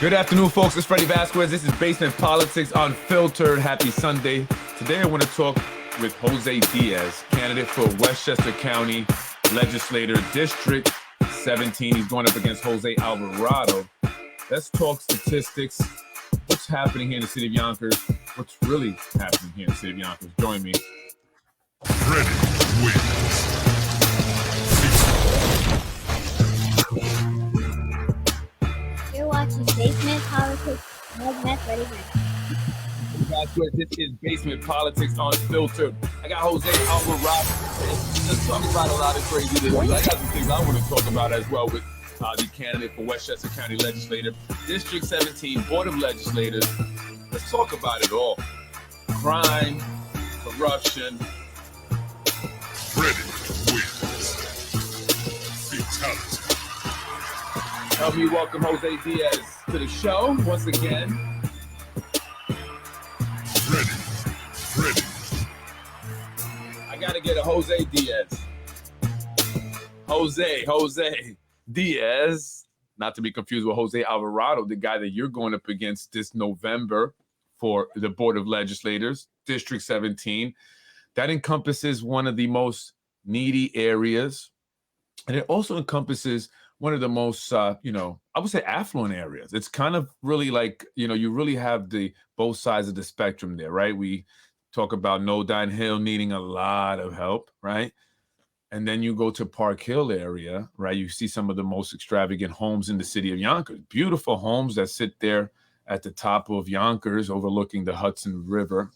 Good afternoon, folks. It's Freddie Vasquez. This is Basement Politics Unfiltered. Happy Sunday. Today I want to talk with Jose Diaz, candidate for Westchester County Legislator District 17. He's going up against Jose Alvarado. Let's talk statistics. What's happening here in the city of Yonkers? What's really happening here in the city of Yonkers? Join me. Freddie wins. You're watching Basement Politics. This is Basement Politics Unfiltered. I got Jose Alvarado. Let's talk about a lot of crazy things. I got some things I want to talk about as well with the candidate for Westchester County Legislator, District 17, Board of Legislators. Let's talk about it all. Crime, corruption. Freddie wins. Fatality. Help me welcome Jose Diaz to the show once again. Freddie. I got to get a Jose Diaz. Jose Diaz. Not to be confused with Jose Alvarado, the guy that you're going up against this November for the Board of Legislators, District 17. That encompasses one of the most needy areas. And it also encompasses one of the most, I would say affluent areas. It's kind of really like, you really have the both sides of the spectrum there, right? We talk about Nodine Hill needing a lot of help, right? And then you go to Park Hill area, right? You see some of the most extravagant homes in the city of Yonkers. Beautiful homes that sit there at the top of Yonkers overlooking the Hudson River.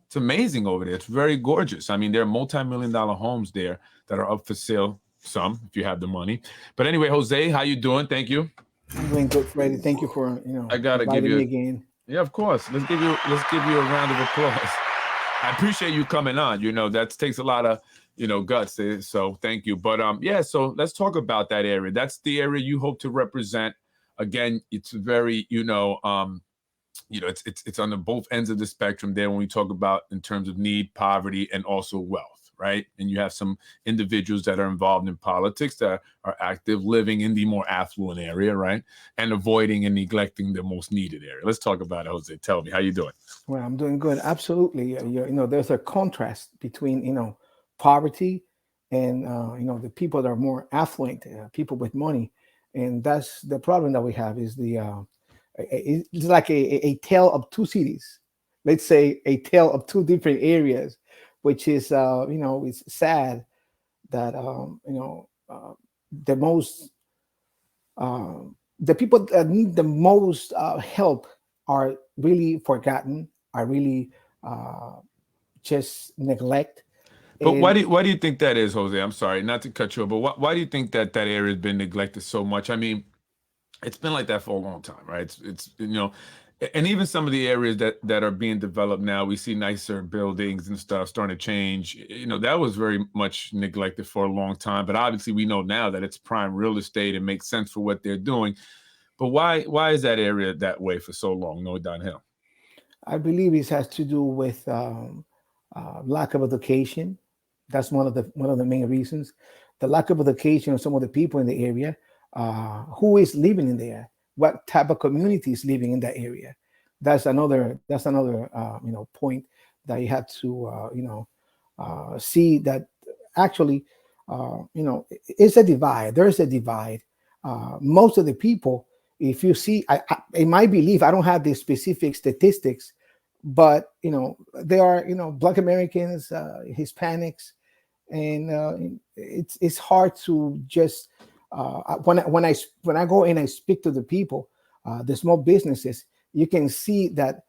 It's amazing over there. It's very gorgeous. I mean, there are multi-million-dollar homes there that are up for sale. Some, if you have the money. But anyway, Jose, how you doing? Thank you. I'm doing good, Freddie. Thank you for I gotta give you me again. Yeah, of course. Let's give you a round of applause. I appreciate you coming on. That takes a lot of guts. So thank you. But so let's talk about that area. That's the area you hope to represent. Again, it's very it's on the both ends of the spectrum there when we talk about in terms of need, poverty, and also wealth. Right. And you have some individuals that are involved in politics that are active, living in the more affluent area. Right. And avoiding and neglecting the most needed area. Let's talk about it, Jose. Tell me, how you doing? Well, I'm doing good. Absolutely. There's a contrast between, poverty and, the people that are more affluent, people with money. And that's the problem that we have is it's like a tale of two cities. Let's say a tale of two different areas. Which is, it's sad that, the people that need the most help are really forgotten, are really just neglect. But why do you think that is, Jose? I'm sorry, not to cut you off, but why do you think that area has been neglected so much? I mean, it's been like that for a long time, right? It's and even some of the areas that are being developed now, we see nicer buildings and stuff starting to change. That was very much neglected for a long time. But obviously, we know now that it's prime real estate and makes sense for what they're doing. But why is that area that way for so long, Nodine Hill? I believe it has to do with lack of education. That's one of the main reasons. The lack of education of some of the people in the area, who is living in there. What type of community is living in that area? That's another point that you have to see that actually it's a divide. There's a divide. Most of the people, if you see, in my belief, I don't have the specific statistics, but there are Black Americans, Hispanics, and it's hard to just. When I go in and speak to the people, the small businesses, you can see that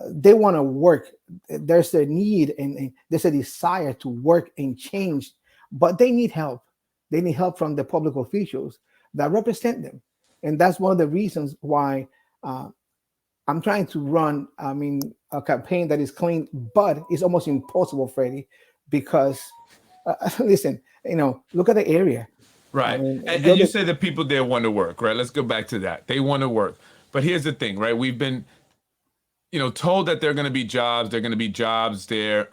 they want to work. There's a need and there's a desire to work and change, but they need help. They need help from the public officials that represent them, and that's one of the reasons why I'm trying to run. A campaign that is clean, but it's almost impossible, Freddie, because listen, look at the area. Right. And you say the people there want to work, right? Let's go back to that. They want to work. But here's the thing, right? We've been, told that there are going to be jobs. There are going to be jobs there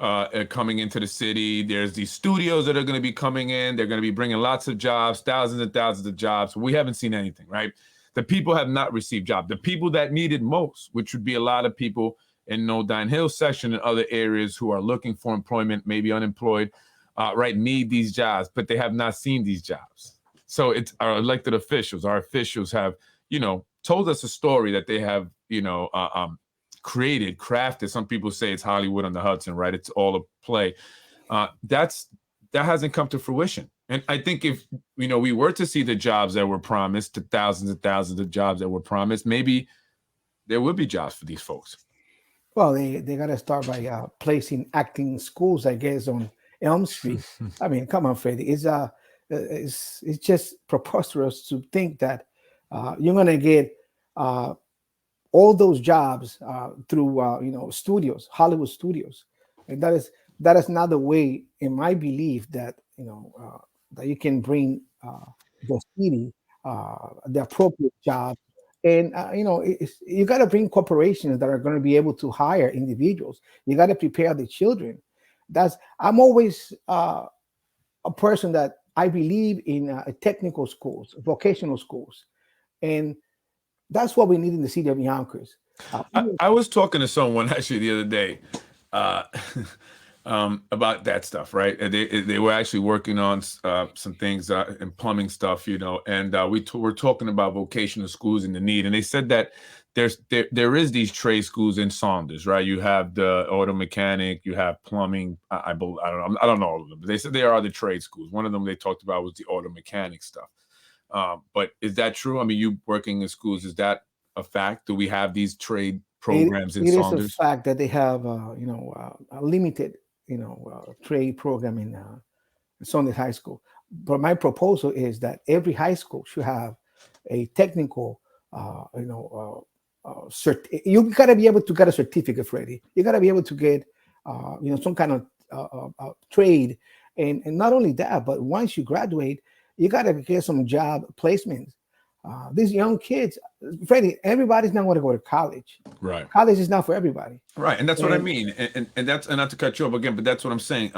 coming into the city. There's these studios that are going to be coming in. They're going to be bringing lots of jobs, thousands and thousands of jobs. We haven't seen anything, right? The people have not received jobs. The people that need it most, which would be a lot of people in Nodine Hill section and other areas who are looking for employment, maybe unemployed, right, need these jobs, but they have not seen these jobs. So it's our elected officials. Our officials have, told us a story that they have, crafted. Some people say it's Hollywood on the Hudson, right? It's all a play. That hasn't come to fruition. And I think if, we were to see the jobs that were promised, the thousands and thousands of jobs that were promised, maybe there would be jobs for these folks. Well, they got to start by placing acting schools, I guess, on Elm Street. I mean, come on, Freddie. It's just preposterous to think that you're going to get all those jobs through studios, Hollywood studios, and that is not the way, in my belief, that that you can bring the city the appropriate jobs. And you got to bring corporations that are going to be able to hire individuals. You got to prepare the children. I'm always a person that I believe in technical schools, vocational schools, and that's what we need in the city of Yonkers. I was talking to someone actually the other day about that stuff, right? And they were actually working on some things in plumbing stuff, and we're talking about vocational schools and the need. And they said that there is these trade schools in Saunders, right? You have the auto mechanic, you have plumbing. I don't know all of them, but they said there are the trade schools. One of them they talked about was the auto mechanic stuff. But is that true? I mean, you working in schools, is that a fact? Do we have these trade programs in Saunders? It is a fact that they have, a limited, trade program in Saunders High School. But my proposal is that every high school should have a technical, you got to be able to get a certificate, Freddie. You got to be able to get, some kind of trade, and not only that, but once you graduate, you got to get some job placements. These young kids, Freddie, everybody's not going to go to college. Right. College is not for everybody. Right. And that's what I mean. And that's, and not to cut you off again, but that's what I'm saying.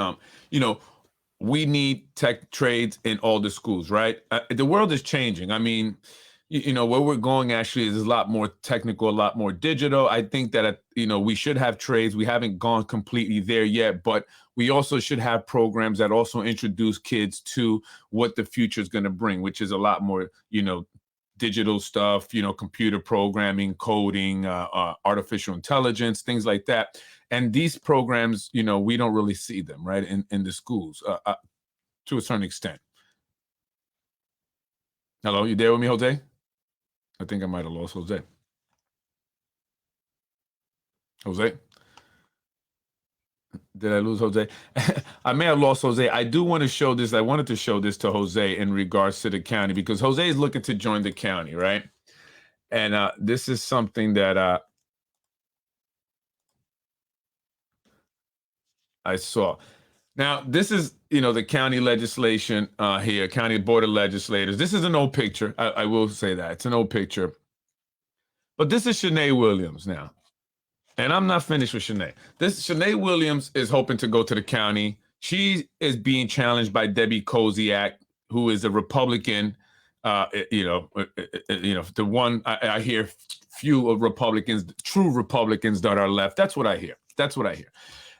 We need tech trades in all the schools, right? The world is changing. I mean, where we're going actually is a lot more technical, a lot more digital. I think that, we should have trades. We haven't gone completely there yet, but we also should have programs that also introduce kids to what the future is going to bring, which is a lot more, digital stuff, computer programming, coding, artificial intelligence, things like that. And these programs, we don't really see them, right, in the schools to a certain extent. Hello, you there with me, Jose? I think I might have lost Jose. Jose? Did I lose Jose? I may have lost Jose. I do want to show this. I wanted to show this to Jose in regards to the county, because Jose is looking to join the county, right? And this is something that I saw. Now, this is, the county legislation here, county board of legislators. This is an old picture. I will say that. It's an old picture. But this is Shanae Williams now. And I'm not finished with Shanae. Shanae Williams is hoping to go to the county. She is being challenged by Debbie Koziak, who is a Republican. The one I hear few of Republicans, true Republicans that are left. That's what I hear.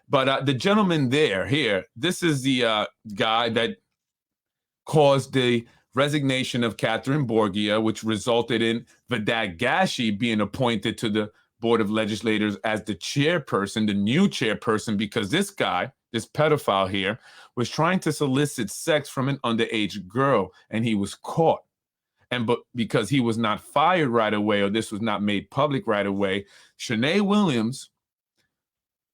But the gentleman here, this is the guy that caused the resignation of Catherine Borgia, which resulted in Vedad Gashi being appointed to the Board of Legislators as the chairperson, the new chairperson, because this guy, this pedophile here, was trying to solicit sex from an underage girl, and he was caught. But because he was not fired right away, or this was not made public right away, Shanae Williams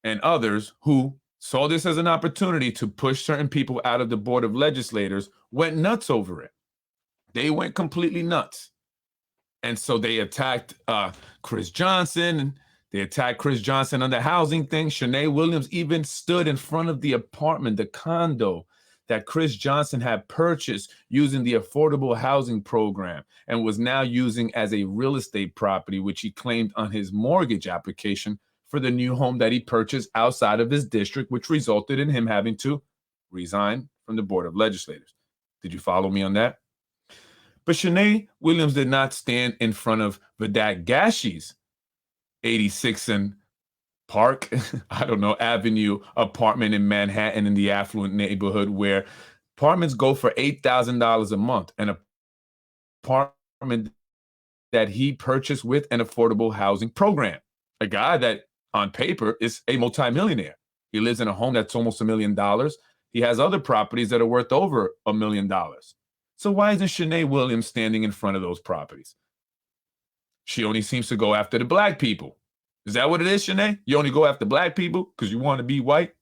and others who saw this as an opportunity to push certain people out of the Board of Legislators went nuts over it. They went completely nuts. And so they attacked Chris Johnson, and they attacked Chris Johnson on the housing thing. Shanae Williams even stood in front of the apartment, the condo that Chris Johnson had purchased using the affordable housing program and was now using as a real estate property, which he claimed on his mortgage application for the new home that he purchased outside of his district, which resulted in him having to resign from the Board of Legislators. Did you follow me on that? But Shanae Williams did not stand in front of Vedat Gashi's 86 and Park, I don't know, Avenue apartment in Manhattan in the affluent neighborhood where apartments go for $8,000 a month. An apartment that he purchased with an affordable housing program. A guy that on paper is a multimillionaire. He lives in a home that's almost $1 million. He has other properties that are worth over $1 million. So why isn't Shanae Williams standing in front of those properties? She only seems to go after the black people. Is that what it is, Shanae? You only go after black people because you want to be white?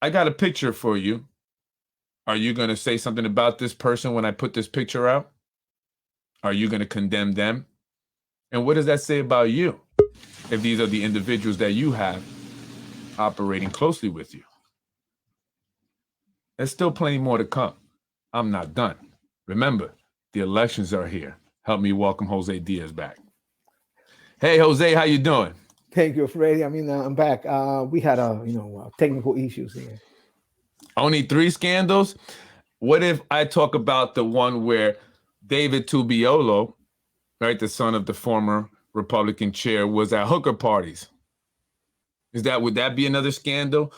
I got a picture for you. Are you going to say something about this person when I put this picture out? Are you going to condemn them? And what does that say about you if these are the individuals that you have operating closely with you? There's still plenty more to come. I'm not done. Remember, the elections are here. Help me welcome Jose Diaz back. Hey, Jose, how you doing? Thank you, Freddie. I mean, I'm back. We had technical issues here. Only 3 scandals? What if I talk about the one where David Tubiolo, right, the son of the former Republican chair, was at hooker parties? Would that be another scandal?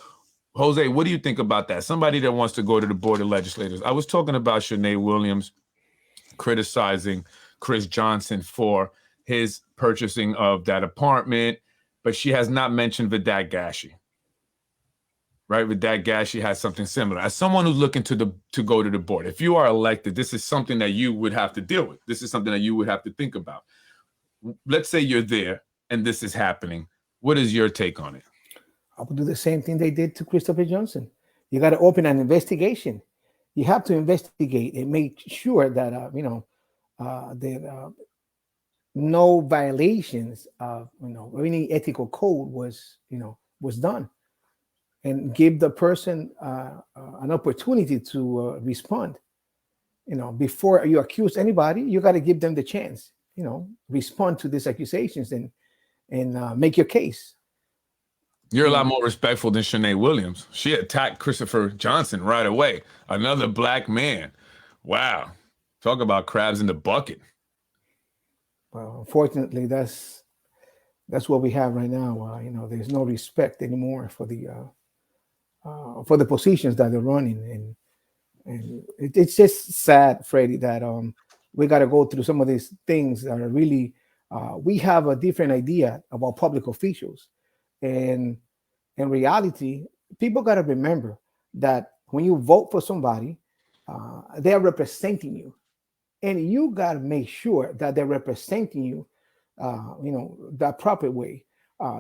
Jose, what do you think about that? Somebody that wants to go to the Board of Legislators. I was talking about Shanae Williams criticizing Chris Johnson for his purchasing of that apartment, but she has not mentioned Vedat Gashi. Right? Vedat Gashi has something similar. As someone who's looking to go to the board, if you are elected, this is something that you would have to deal with. This is something that you would have to think about. Let's say you're there and this is happening. What is your take on it? I would do the same thing they did to Christopher Johnson. You got to open an investigation. You have to investigate and make sure that no violations of any ethical code was done, and give the person an opportunity to respond. Before you accuse anybody, you got to give them the chance. Respond to these accusations and make your case. You're a lot more respectful than Shanae Williams. She attacked Christopher Johnson right away. Another black man. Wow. Talk about crabs in the bucket. Well, unfortunately, that's what we have right now. There's no respect anymore for the positions that they're running, and it's just sad, Freddie, that we got to go through some of these things that are really. We have a different idea about public officials. And in reality, people got to remember that when you vote for somebody, they're representing you, and you got to make sure that they're representing you, the proper way.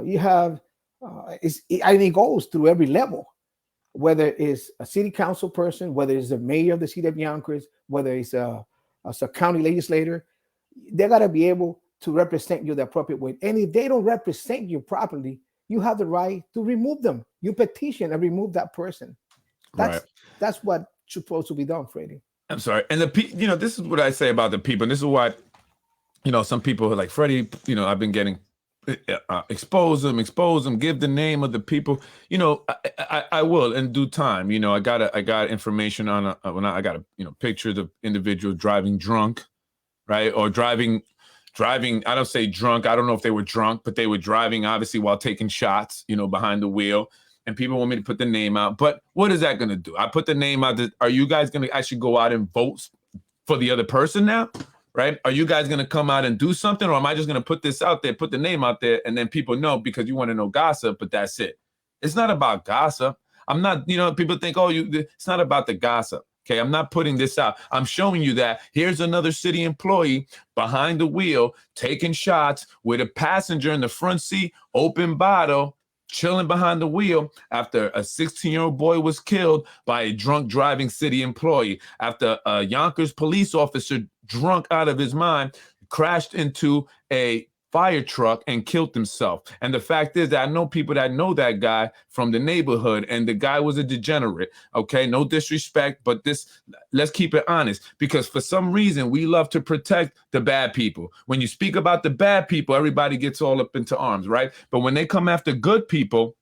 You have, and it goes through every level, whether it's a city council person, whether it's the mayor of the city of Yonkers, whether it's a county legislator, they got to be able to represent you the appropriate way. And if they don't represent you properly, you have the right to remove them. You petition and remove that person. That's what's supposed to be done, Freddie. I'm sorry. And this is what I say about the people. And this is why, some people are like, Freddie, I've been getting expose them, give the name of the people. I will in due time. I got information on I got a picture of the individual driving drunk, right? Or driving, I don't say drunk. I don't know if they were drunk, but they were driving obviously while taking shots, behind the wheel. And people want me to put the name out. But what is that going to do? I put the name out. Are you guys going to actually go out and vote for the other person now? Right? Are you guys going to come out and do something? Or am I just going to put this out there, put the name out there, and then people know because you want to know gossip, but that's it. It's not about gossip. I'm not, people think, it's not about the gossip. Okay, I'm not putting this out. I'm showing you that here's another city employee behind the wheel, taking shots with a passenger in the front seat, open bottle, chilling behind the wheel after a 16-year-old boy was killed by a drunk driving city employee, after a Yonkers police officer, drunk out of his mind, crashed into a fire truck and killed himself. And the fact is that I know people that know that guy from the neighborhood, and the guy was a degenerate. Okay, no disrespect, but let's keep it honest, because for some reason we love to protect the bad people. When you speak about the bad people, everybody gets all up into arms, right? But when they come after good people,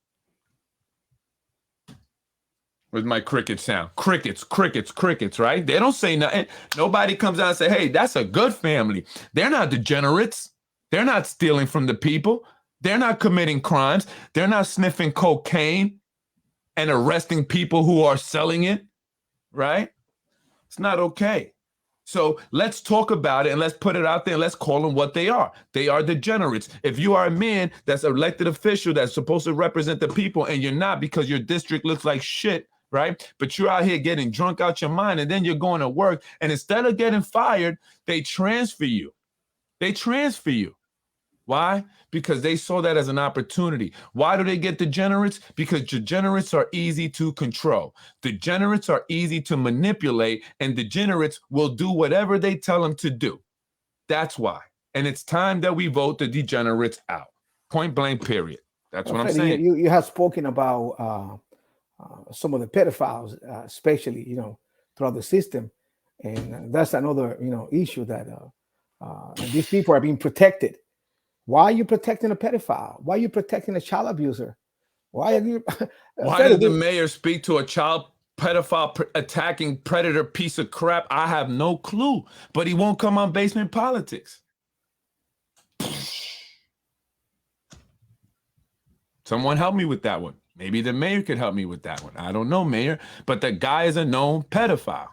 With my cricket sound. Crickets, crickets, crickets, right? They don't say nothing. Nobody comes out and say, hey, that's a good family. They're not degenerates. They're not stealing from the people. They're not committing crimes. They're not sniffing cocaine and arresting people who are selling it, right? It's not okay. So let's talk about it and let's put it out there and let's call them what they are. They are degenerates. If you are a man that's an elected official that's supposed to represent the people and you're not because your district looks like shit, right? But you're out here getting drunk out your mind and then you're going to work and instead of getting fired, they transfer you. They transfer you. Why? Because they saw that as an opportunity. Why do they get degenerates? Because degenerates are easy to control. Degenerates are easy to manipulate, and degenerates will do whatever they tell them to do. That's why. And it's time that we vote the degenerates out. Point blank, period. That's what I'm saying. You have spoken about some of the pedophiles, especially, throughout the system. And that's another, issue that these people are being protected. Why are you protecting a pedophile? Why are you protecting a child abuser? Why are you? Why did the mayor speak to a child pedophile attacking predator piece of crap? I have no clue, but he won't come on Basement Politics. Someone help me with that one. Maybe the mayor could help me with that one. I don't know, mayor, but the guy is a known pedophile.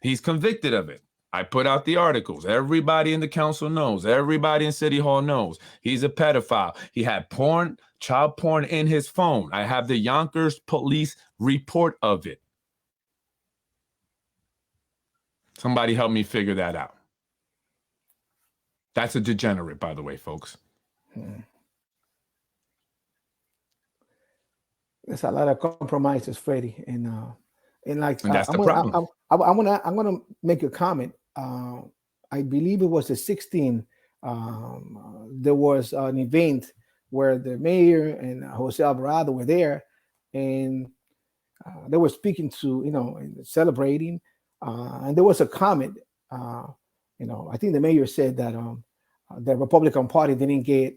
He's convicted of it. I put out the articles. Everybody in the council knows. Everybody in City Hall knows. He's a pedophile. He had porn, child porn in his phone. I have the Yonkers police report of it. Somebody help me figure that out. That's a degenerate, by the way, folks. There's a lot of compromises, Freddie, and that's the problem. I'm gonna make a comment. I believe it was the 16th. There was an event where the mayor and Jose Alvarado were there, and they were speaking to, and celebrating. And there was a comment. I think the mayor said that the Republican Party didn't get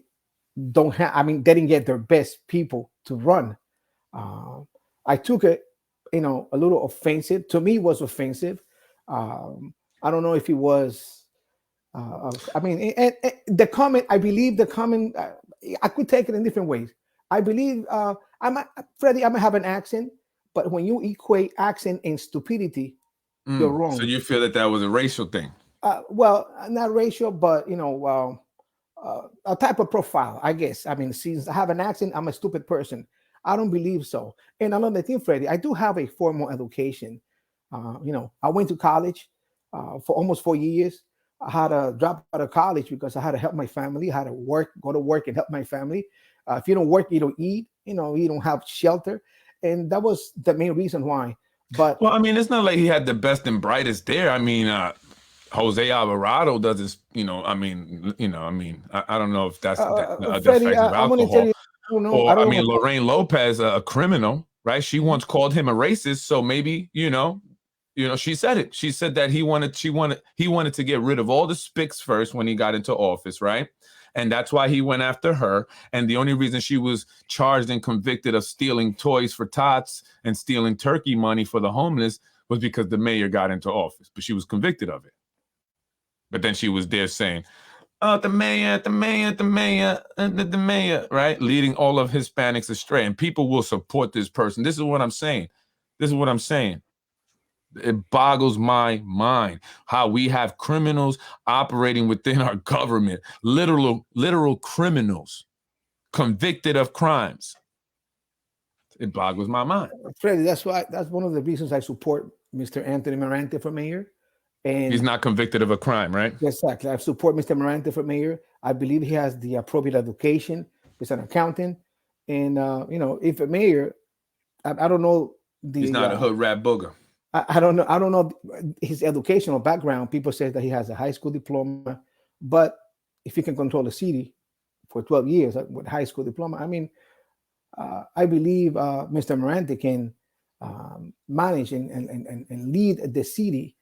their best people to run. I took it, a little offensive. To me, it was offensive. I don't know if it was. The comment. I believe the comment. I could take it in different ways. I believe. Freddie, I might have an accent, but when you equate accent and stupidity, you're wrong. So you feel that was a racial thing? Well, not racial, but a type of profile, I guess. Since I have an accent, I'm a stupid person. I don't believe so. And another thing, Freddie, I do have a formal education. I went to college for almost 4 years. I had to drop out of college because I had to help my family. I had to go to work and help my family. If you don't work, you don't eat. You don't have shelter. And that was the main reason why. But well, it's not like he had the best and brightest there. Jose Alvarado doesn't, I don't know if that's the Freddie, effect of I'm going to tell you. Lorraine Lopez, a criminal, right? She once called him a racist. So maybe, she said it. She said that he wanted to get rid of all the spics first when he got into office, right? And that's why he went after her. And the only reason she was charged and convicted of stealing toys for tots and stealing turkey money for the homeless was because the mayor got into office, but she was convicted of it. But then she was there saying, oh, the mayor, right? Leading all of Hispanics astray. And people will support this person. This is what I'm saying. It boggles my mind how we have criminals operating within our government, literal criminals convicted of crimes. It boggles my mind. Freddie, that's one of the reasons I support Mr. Anthony Mirante for mayor. And he's not convicted of a crime, right? Exactly. I support Mr. Mirante for mayor. I believe he has the appropriate education. He's an accountant. And, if a mayor, I don't know. He's not a hood rat booger. I don't know his educational background. People say that he has a high school diploma. But if he can control the city for 12 years with high school diploma, I believe Mr. Mirante can manage and lead the city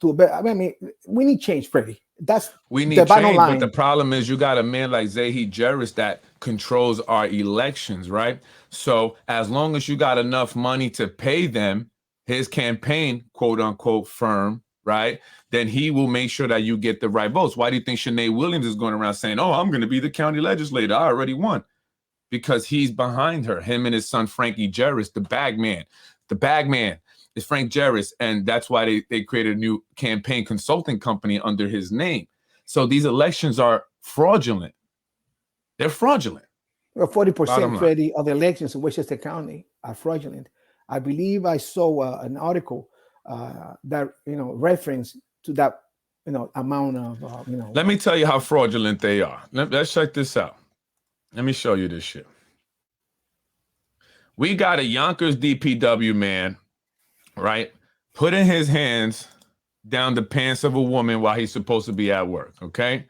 to a better. I mean, we need change, Freddie. That's We the need bottom change, but the line. problem is you got a man like Zahi Jeris that controls our elections, right? So as long as you got enough money to pay them, his campaign, quote unquote, firm, right? Then he will make sure that you get the right votes. Why do you think Shanae Williams is going around saying, oh, I'm going to be the county legislator? I already won. Because he's behind her, him and his son, Frankie Jeris, the bag man. The bag man is Frank Jeris, and that's why they created a new campaign consulting company under his name. So these elections are fraudulent. They're fraudulent. Well, 40%, Bottom line. Freddie, of the elections in Westchester County are fraudulent. I believe I saw an article that reference to that amount of Let me tell you how fraudulent they are. Let's check this out. Let me show you this shit. We got a Yonkers DPW man, right, putting his hands down the pants of a woman while he's supposed to be at work, okay?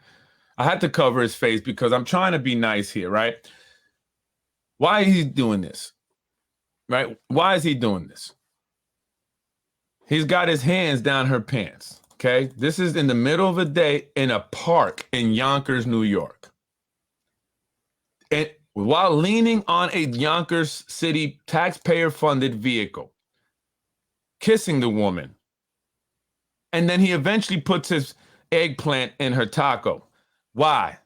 I had to cover his face because I'm trying to be nice here, right? Why is he doing this, right? Why is he doing this? He's got his hands down her pants, okay? This is in the middle of the day in a park in Yonkers, New York. And while leaning on a Yonkers City taxpayer-funded vehicle, kissing the woman. And then he eventually puts his eggplant in her taco. Why?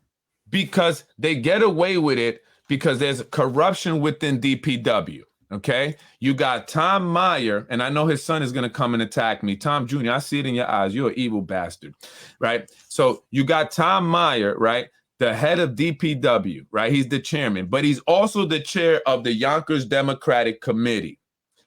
Because they get away with it because there's corruption within DPW, okay? You got Tom Meyer, and I know his son is going to come and attack me. Tom Jr., I see it in your eyes. You're an evil bastard, right? So you got Tom Meyer, right? The head of DPW, right? He's the chairman, but he's also the chair of the Yonkers Democratic Committee.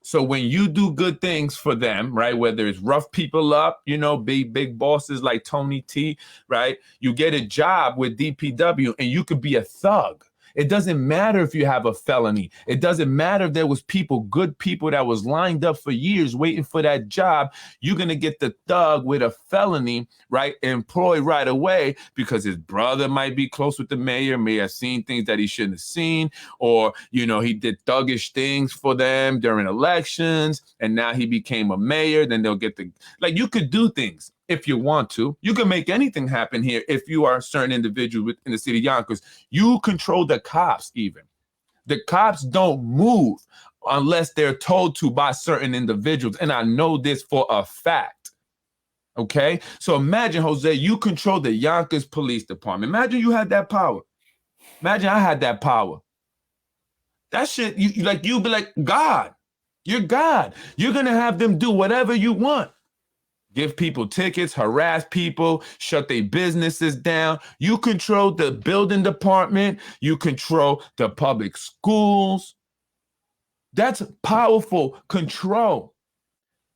So when you do good things for them, right, whether it's rough people up, big bosses like Tony T, right, you get a job with DPW and you could be a thug. It doesn't matter if you have a felony. It doesn't matter if there was good people that was lined up for years waiting for that job. You're going to get the thug with a felony, right, employed right away because his brother might be close with the mayor, may have seen things that he shouldn't have seen, or, he did thuggish things for them during elections, and now he became a mayor. Then they'll get you could do things. If you want to, you can make anything happen here. If you are a certain individual within the city of Yonkers, you control the cops even. The cops don't move unless they're told to by certain individuals. And I know this for a fact. Okay? So imagine, Jose, you control the Yonkers Police Department. Imagine you had that power. Imagine I had that power. That shit, you'd be like, God. You're God. You're going to have them do whatever you want. Give people tickets, harass people, shut their businesses down. You control the building department. You control the public schools. That's powerful control.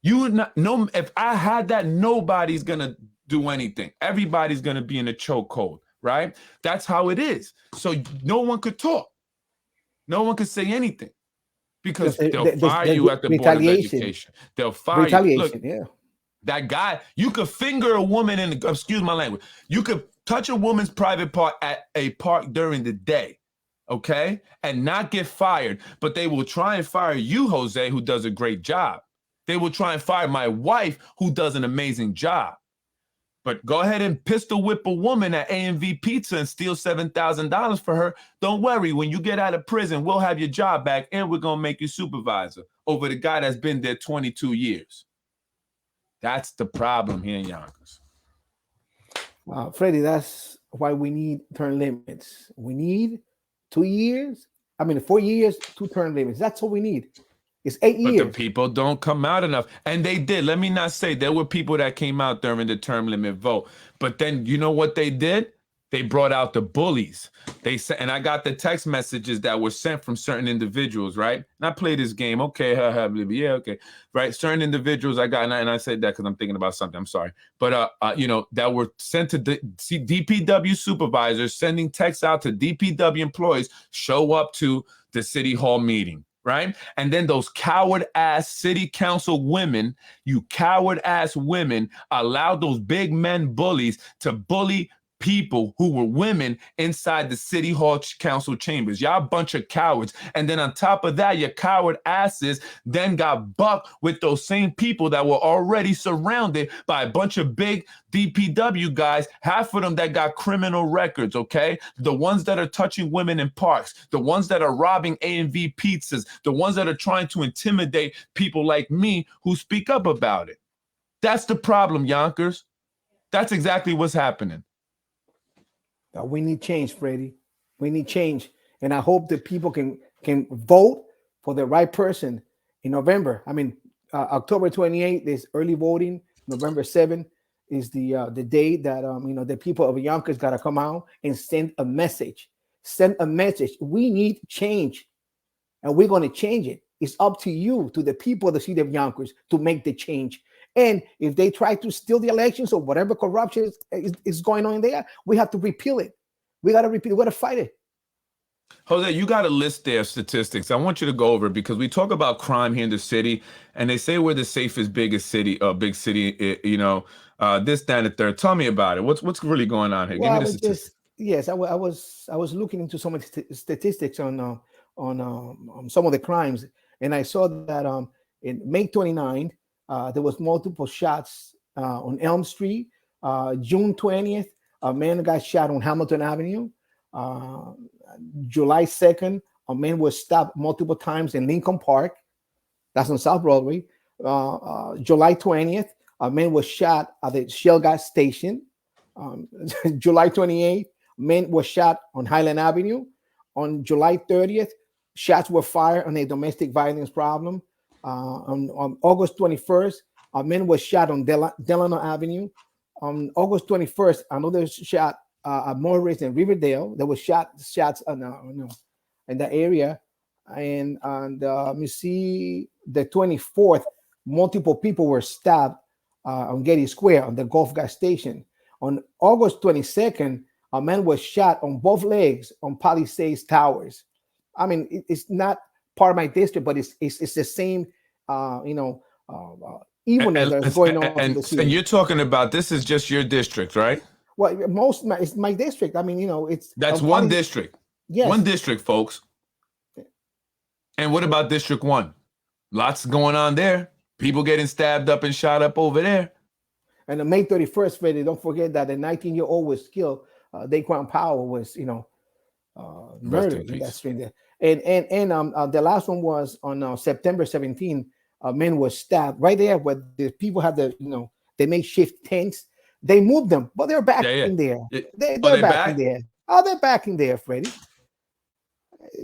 If I had that, nobody's going to do anything. Everybody's going to be in a chokehold, right? That's how it is. So no one could talk. No one could say anything because they'll fire you at the Board of Education. They'll fire you. Look, yeah. That guy, you could finger a woman excuse my language, you could touch a woman's private part at a park during the day, okay, and not get fired. But they will try and fire you, Jose, who does a great job. They will try and fire my wife, who does an amazing job. But go ahead and pistol whip a woman at A&V Pizza and steal $7,000 for her. Don't worry, when you get out of prison, we'll have your job back and we're going to make you supervisor over the guy that's been there 22 years. That's the problem here in Yonkers. Freddie, that's why we need term limits. We need 4 years, 2 term limits. That's all we need. It's 8 years. But the people don't come out enough. And they did. Let me not say there were people that came out during the term limit vote. But then you know what they did? They brought out the bullies. They said, and I got the text messages that were sent from certain individuals, right? And I played this game. Okay, yeah, okay, right? Certain individuals I got, and I said that because I'm thinking about something. I'm sorry, but that were sent to the DPW supervisors, sending texts out to DPW employees. Show up to the city hall meeting, right? And then those coward-ass city council women, you coward-ass women, allowed those big men bullies to bully people who were women inside the city hall council chambers. Y'all a bunch of cowards. And then on top of that, your coward asses then got bucked with those same people that were already surrounded by a bunch of big DPW guys, half of them that got criminal records, okay? The ones that are touching women in parks, the ones that are robbing A&V pizzas, the ones that are trying to intimidate people like me who speak up about it. That's the problem, Yonkers. That's exactly what's happening. We need change, Freddie. We need change. And I hope that people can vote for the right person in November. I mean, October 28th is early voting. November 7th is the day that the people of Yonkers got to come out and send a message. Send a message. We need change, and we're going to change it. It's up to you, to the people of the city of Yonkers, to make the change. And if they try to steal the elections or whatever corruption is going on in there, we have to repeal it. We got to repeal it. We got to fight it. Jose, you got a list there of statistics. I want you to go over it because we talk about crime here in the city, and they say we're the safest, big city, this, that, and the third. Tell me about it. What's really going on here? Well, Give me the statistics. Yes, I was looking into some of the statistics on some of the crimes, and I saw that in May 29th, there was multiple shots on Elm Street. June 20th, a man got shot on Hamilton Avenue. July 2nd, a man was stabbed multiple times in Lincoln Park. That's on South Broadway. July 20th, a man was shot at the Shell gas station. July 28th, a man was shot on Highland Avenue. On July 30th, shots were fired on a domestic violence problem. On August 21st, a man was shot on Delano Avenue. On August 21st, another shot at Morris and Riverdale. There was shots in that area. And let me see, the 24th, multiple people were stabbed on Getty Square on the Gulf gas station. On August 22nd, a man was shot on both legs on Palisades Towers. I mean, it's not part of my district, but it's the same, evilness that's going on. And you're talking about, this is just your district, right? Well, it's my district. I mean, that's one district. Yes. One district, folks. And what about District 1? Lots going on there. People getting stabbed up and shot up over there. And on May 31st, Freddie, don't forget that the 19-year-old was killed. Daquan Powell was, murdered in that street there. And the last one was on September 17th. A man was stabbed right there where the people had they made shift tents. They moved them, but they're back in there. They're back in there. Oh, they're back in there, Freddie.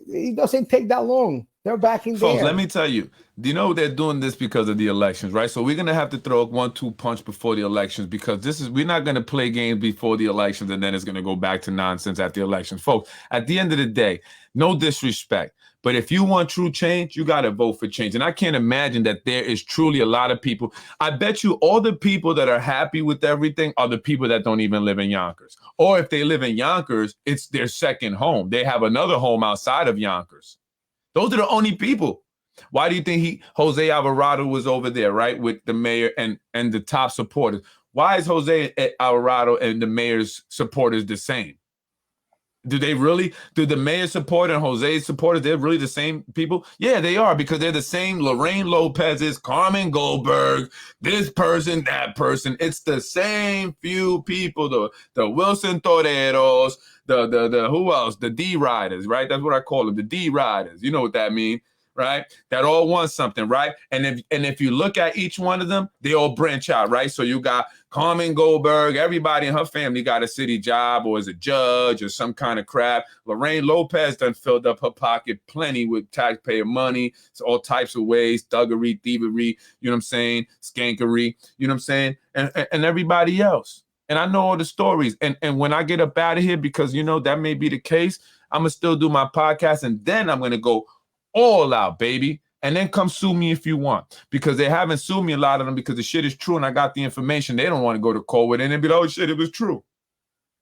It doesn't take that long. They're back in there. Folks, let me tell you, they're doing this because of the elections, right? So we're going to have to throw a 1-2 punch before the elections, because we're not going to play games before the elections and then it's going to go back to nonsense at the elections. Folks, at the end of the day, no disrespect, but if you want true change, you got to vote for change. And I can't imagine that there is truly a lot of people. I bet you all the people that are happy with everything are the people that don't even live in Yonkers. Or if they live in Yonkers, it's their second home. They have another home outside of Yonkers. Those are the only people. Why do you think Jose Alvarado was over there, right, with the mayor and the top supporters? Why is Jose Alvarado and the mayor's supporters the same? Do the mayor's supporter and Jose's supporters, they're really the same people? Yeah, they are, because they're the same Lorraine Lopez's, Carmen Goldberg, this person, that person. It's the same few people, the Wilson Toreros, the who else? The D Riders, right? That's what I call them, the D Riders. You know what that means, right? That all want something, right? And if you look at each one of them, they all branch out, right? So you got Carmen Goldberg, everybody in her family got a city job or is a judge or some kind of crap. Lorraine Lopez done filled up her pocket plenty with taxpayer money. It's all types of ways, thuggery, thievery, you know what I'm saying? Skankery, you know what I'm saying? And everybody else. And I know all the stories. And when I get up out of here, because, that may be the case, I'm going to still do my podcast, and then I'm going to go all out, baby. And then come sue me if you want, because they haven't sued me, a lot of them, because the shit is true and I got the information. They don't want to go to court with it and be like, oh shit, it was true.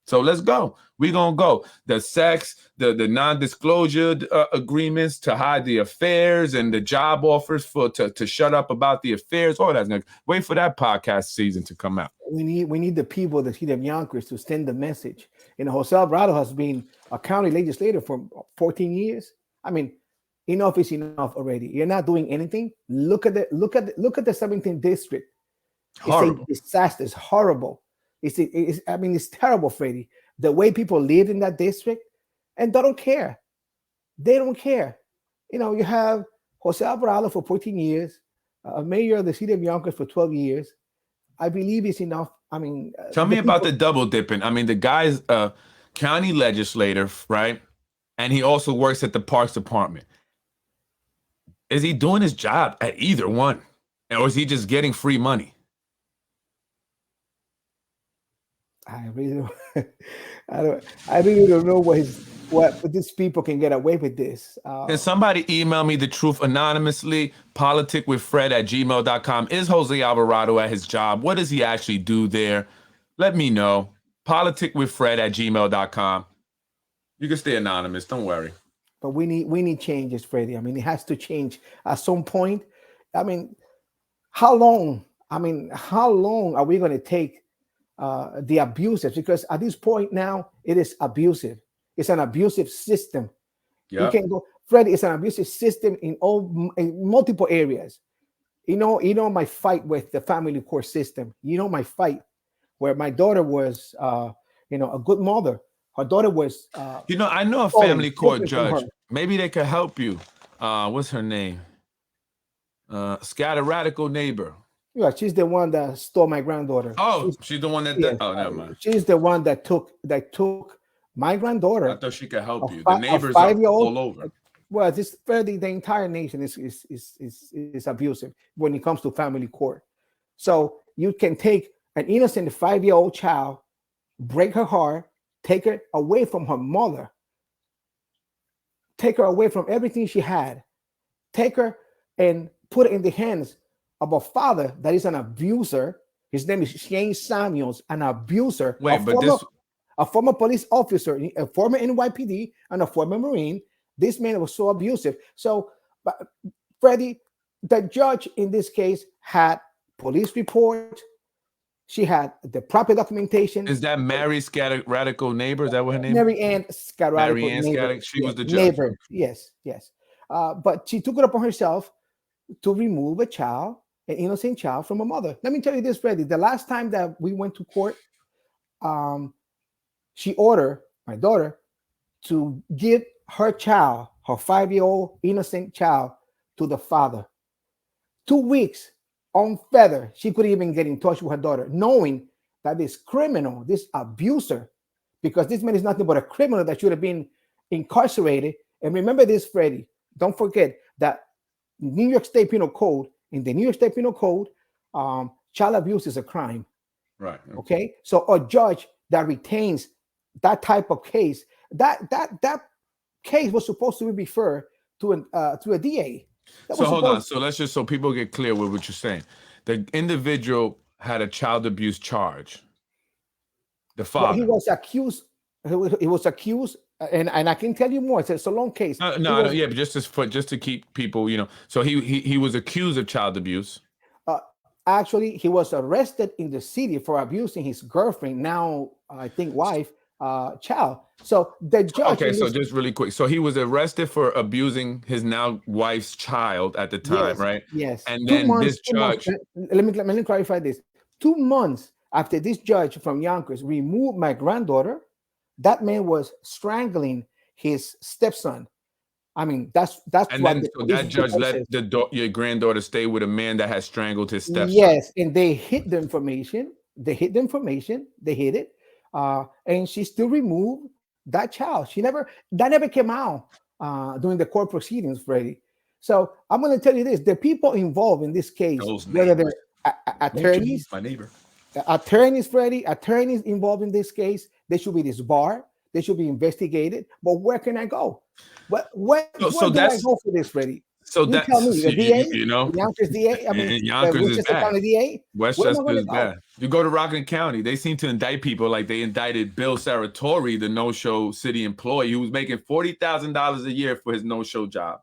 So let's go. We're going to go. The sex, the non-disclosure agreements to hide the affairs and the job offers to shut up about the affairs. All that's going to wait for that podcast season to come out. We need the people of the city of Yonkers to send the message. You know, Jose Alvarado has been a county legislator for 14 years. I mean, enough is enough already. You're not doing anything. Look at the 17th district. Horrible. It's a disaster. It's horrible. It's terrible, Freddie. The way people live in that district, and they don't care. They don't care. You know, you have Jose Alvarado for 14 years, a mayor of the city of Yonkers for 12 years. I believe it's enough. I mean, tell me about the double dipping. I mean, the guy's a county legislator, right? And he also works at the Parks Department. Is he doing his job at either one? Or is he just getting free money? I really don't know what these people can get away with this. Can somebody email me the truth anonymously? politicwithfred@gmail.com. Is Jose Alvarado at his job? What does he actually do there? Let me know. politicwithfred@gmail.com. You can stay anonymous. Don't worry. But we need changes, Freddie. I mean, it has to change at some point. I mean, how long? How long are we going to take the abusive? Because at this point now, it is abusive. It's an abusive system. Yeah. You can go, Freddie. It's an abusive system in multiple areas. You know my fight with the family court system. You know my fight where my daughter was, a good mother. Her daughter was. I know a family court judge. Maybe they could help you. What's her name? Scatter Radical Neighbor. Yeah, she's the one that stole my granddaughter. Oh, she's the one that. Yes, oh, never mind. She's the one that took my granddaughter. I thought she could help you. The neighbors are all over. Well, this fairly the entire nation is abusive when it comes to family court. So you can take an innocent 5-year-old child, break her heart, take her away from her mother, take her away from everything she had, take her and put her in the hands of a father that is an abuser. His name is Shane Samuels, an abuser. A former police officer, a former NYPD, and a former Marine. This man was so abusive. So, Freddie, the judge in this case had police report. She had the proper documentation. Is that Mary Scatter Radical Neighbor? Is that what her name is? Mary Ann Scatter. Mary Ann Scatter. She was the judge. Neighbor. Yes. But she took it upon herself to remove a child, an innocent child, from a mother. Let me tell you this, Freddie. The last time that we went to court, she ordered my daughter to give her child, her 5-year-old innocent child, to the father. 2 weeks on feather, she couldn't even get in touch with her daughter, knowing that this criminal, this abuser, because this man is nothing but a criminal that should have been incarcerated. And remember this, Freddie, don't forget that New York State Penal Code, in the New York State Penal Code, child abuse is a crime. Right. Okay. So a judge that retains that type of case, that case was supposed to be referred to a DA. So hold on. So let's just, so people get clear with what you're saying. The individual had a child abuse charge. The father. Well, he was accused. He was accused, and I can tell you more. It's a long case. But just to keep people, So he was accused of child abuse. Actually, he was arrested in the city for abusing his girlfriend, now I think wife, child. So the judge. Okay, so just really quick. So he was arrested for abusing his now wife's child at the time, yes, right? Yes. And then this judge. Let me clarify this. 2 months after this judge from Yonkers removed my granddaughter, that man was strangling his stepson. I mean, that's and then so that judge let your granddaughter stay with a man that has strangled his stepson. Yes, and they hid the information. They hid it, and she still removed that child. That never came out during the court proceedings, Freddie. So I'm going to tell you this: the people involved in this case, whether they're attorneys, my neighbor, attorneys, Freddie, attorneys involved in this case, they should be disbarred. They should be investigated. But where can I go? Where do I go for this, Freddie? So You tell me, that's the DA, you know, the Yonkers DA, I mean, and the Yonkers is Westchester bad. County DA. Where am I Westchester going to is go? bad. You go to Rockland County, they seem to indict people like they indicted Bill Saratori, the no-show city employee who was making $40,000 a year for his no-show job.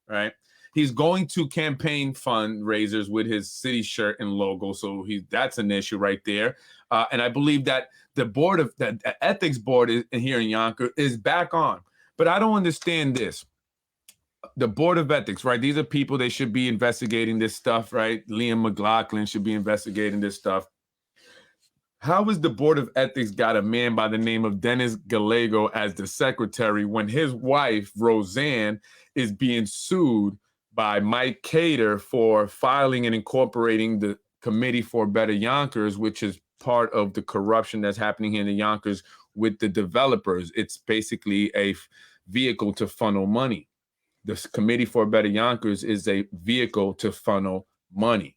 Right? He's going to campaign fundraisers with his city shirt and logo, so that's an issue right there. And I believe that the board of the ethics board here in Yonkers is back on. But I don't understand this. The board of ethics, right? These are people, they should be investigating this stuff, right? Liam McLaughlin should be investigating this stuff. How has the board of ethics got a man by the name of Dennis Gallego as the secretary when his wife, Roseanne, is being sued by Mike Cater for filing and incorporating the Committee for Better Yonkers, which is part of the corruption that's happening here in the Yonkers with the developers? It's basically a vehicle to funnel money. The Committee for Better Yonkers is a vehicle to funnel money.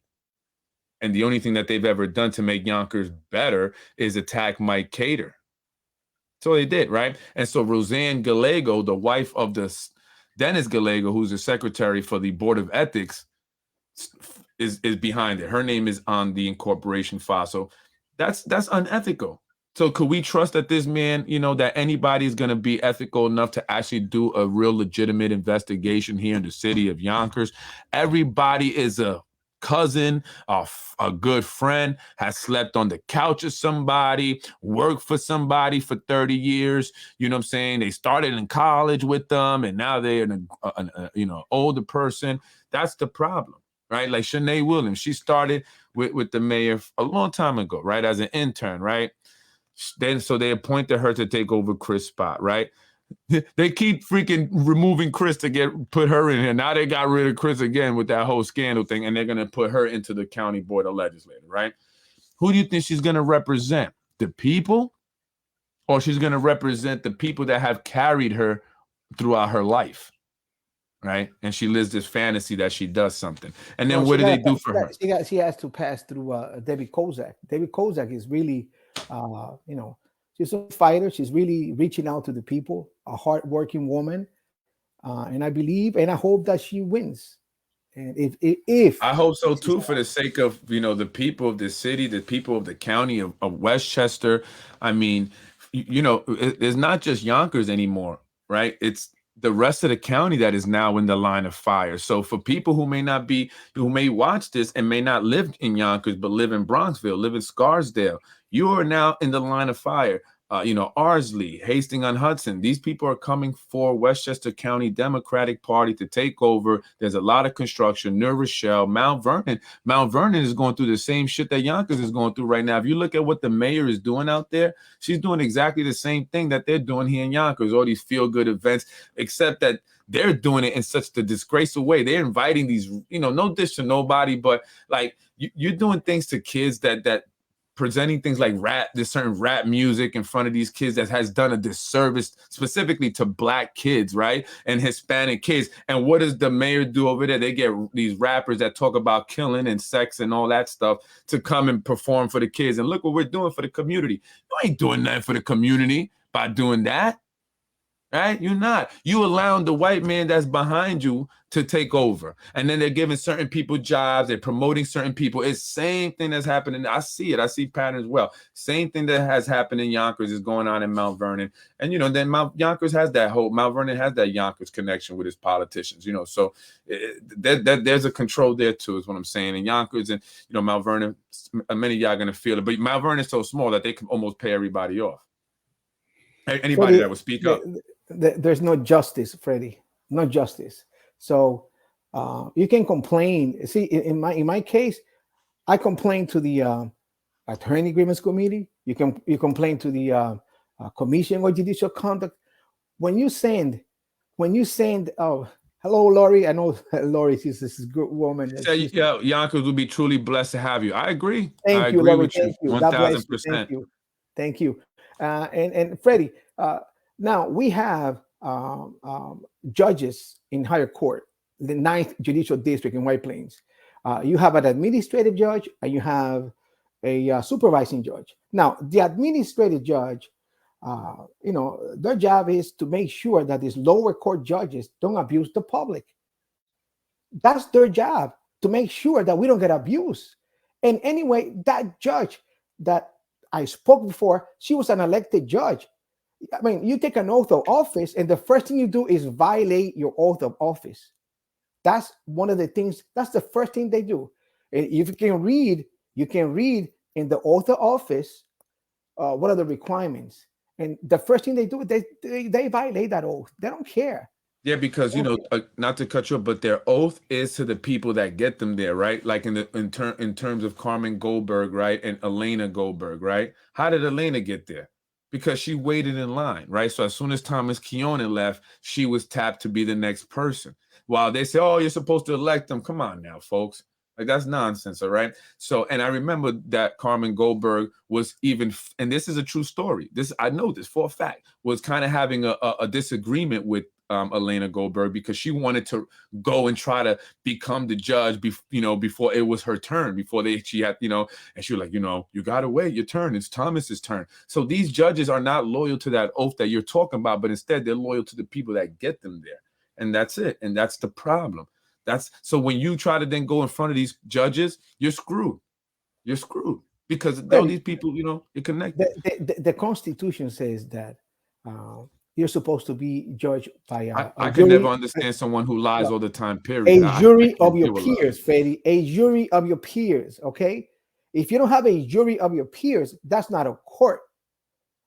And the only thing that they've ever done to make Yonkers better is attack Mike Cater. So they did, right? And so Roseanne Gallego, the wife of Dennis Gallego, who's the secretary for the Board of Ethics, is behind it. Her name is on the incorporation file. So that's unethical. So could we trust that this man, that anybody is going to be ethical enough to actually do a real legitimate investigation here in the city of Yonkers? Everybody is a cousin, a good friend, has slept on the couch of somebody, worked for somebody for 30 years. You know what I'm saying? They started in college with them, and now they're an older person. That's the problem, right? Like Shanae Williams, she started with the mayor a long time ago, right? As an intern, right? So they appointed her to take over Chris' spot, right? They keep freaking removing Chris to put her in here. Now they got rid of Chris again with that whole scandal thing, and they're going to put her into the county board of legislators, right? Who do you think she's going to represent? The people? Or she's going to represent the people that have carried her throughout her life, right? And she lives this fantasy that she does something. And then what do they do for her? She has to pass through Debbie Kozak. Debbie Kozak is really, she's a fighter. She's really reaching out to the people, a hardworking woman. And I believe and I hope that she wins. And if I hope so too, for the sake of the people of the city, the people of the county of Westchester. I mean, it's not just Yonkers anymore, right? It's the rest of the county that is now in the line of fire. So for people who may watch this and may not live in Yonkers but live in Bronxville, live in Scarsdale, you are now in the line of fire. Ardsley, Hastings-on-Hudson. These people are coming for Westchester County Democratic Party to take over. There's a lot of construction. New Rochelle, Mount Vernon. Mount Vernon is going through the same shit that Yonkers is going through right now. If you look at what the mayor is doing out there, she's doing exactly the same thing that they're doing here in Yonkers, all these feel-good events, except that they're doing it in such a disgraceful way. They're inviting these, no dish to nobody, but like you're doing things to kids that presenting things like this certain rap music in front of these kids that has done a disservice specifically to Black kids, right? And Hispanic kids. And what does the mayor do over there? They get these rappers that talk about killing and sex and all that stuff to come and perform for the kids. And look what we're doing for the community. You ain't doing nothing for the community by doing that. Right? You're not. You allowing the white man that's behind you to take over. And then they're giving certain people jobs. They're promoting certain people. It's same thing that's happening. I see it. I see patterns well. Same thing that has happened in Yonkers is going on in Mount Vernon. And, then Yonkers has Mount Vernon has that Yonkers connection with his politicians, So there's a control there too, is what I'm saying. And Yonkers and, Mount Vernon, many of y'all are going to feel it. But Mount Vernon is so small that they can almost pay everybody off. Anybody that would speak up. There's no justice, Freddie. No justice. So you can complain. See, in my case, I complain to the Attorney Grievance Committee. You complain to the Commission on Judicial Conduct. When you send, oh, hello, Lori. I know Lori. She's this good woman. Yeah, Yonkers will be truly blessed to have you. I agree. Thank I you, agree Lori. with you. 1,000%. Thank you. And Freddie. Now we have judges in higher court, the 9th Judicial District in White Plains. You have an administrative judge and you have a supervising judge. Now, the administrative judge, their job is to make sure that these lower court judges don't abuse the public. That's their job, to make sure that we don't get abused. And anyway, that judge that I spoke before, she was an elected judge. I mean, you take an oath of office, and the first thing you do is violate your oath of office. That's one of the things. That's the first thing they do. If you can read in the oath of office what are the requirements. And the first thing they do, they violate that oath. They don't care. Yeah, because They don't care. not to cut you off, but their oath is to the people that get them there, right? Like in terms of Carmen Goldberg, right, and Elena Goldberg, right? How did Elena get there? Because she waited in line, right? So as soon as Thomas Keone left, she was tapped to be the next person. While they say, "Oh, you're supposed to elect them," come on now, folks. Like that's nonsense, all right? So, and I remember that Carmen Goldberg was even, and this is a true story. This I know this for a fact, was kind of having a disagreement with Elena Goldberg because she wanted to go and try to become the judge, before it was her turn, before she had, and she was like, you gotta wait your turn. It's Thomas's turn. So these judges are not loyal to that oath that you're talking about, but instead they're loyal to the people that get them there, and that's it. And that's the problem. That's so when you try to then go in front of these judges, you're screwed. You're screwed because Freddie, these people, you're the, connected. the Constitution says that uh, you're supposed to be judged by I a could never jury, understand someone who lies all the time. a Period. I jury of can't your deal with lies. peers, Freddie, a jury of your peers. Okay, if you don't have a jury of your peers, that's not a court.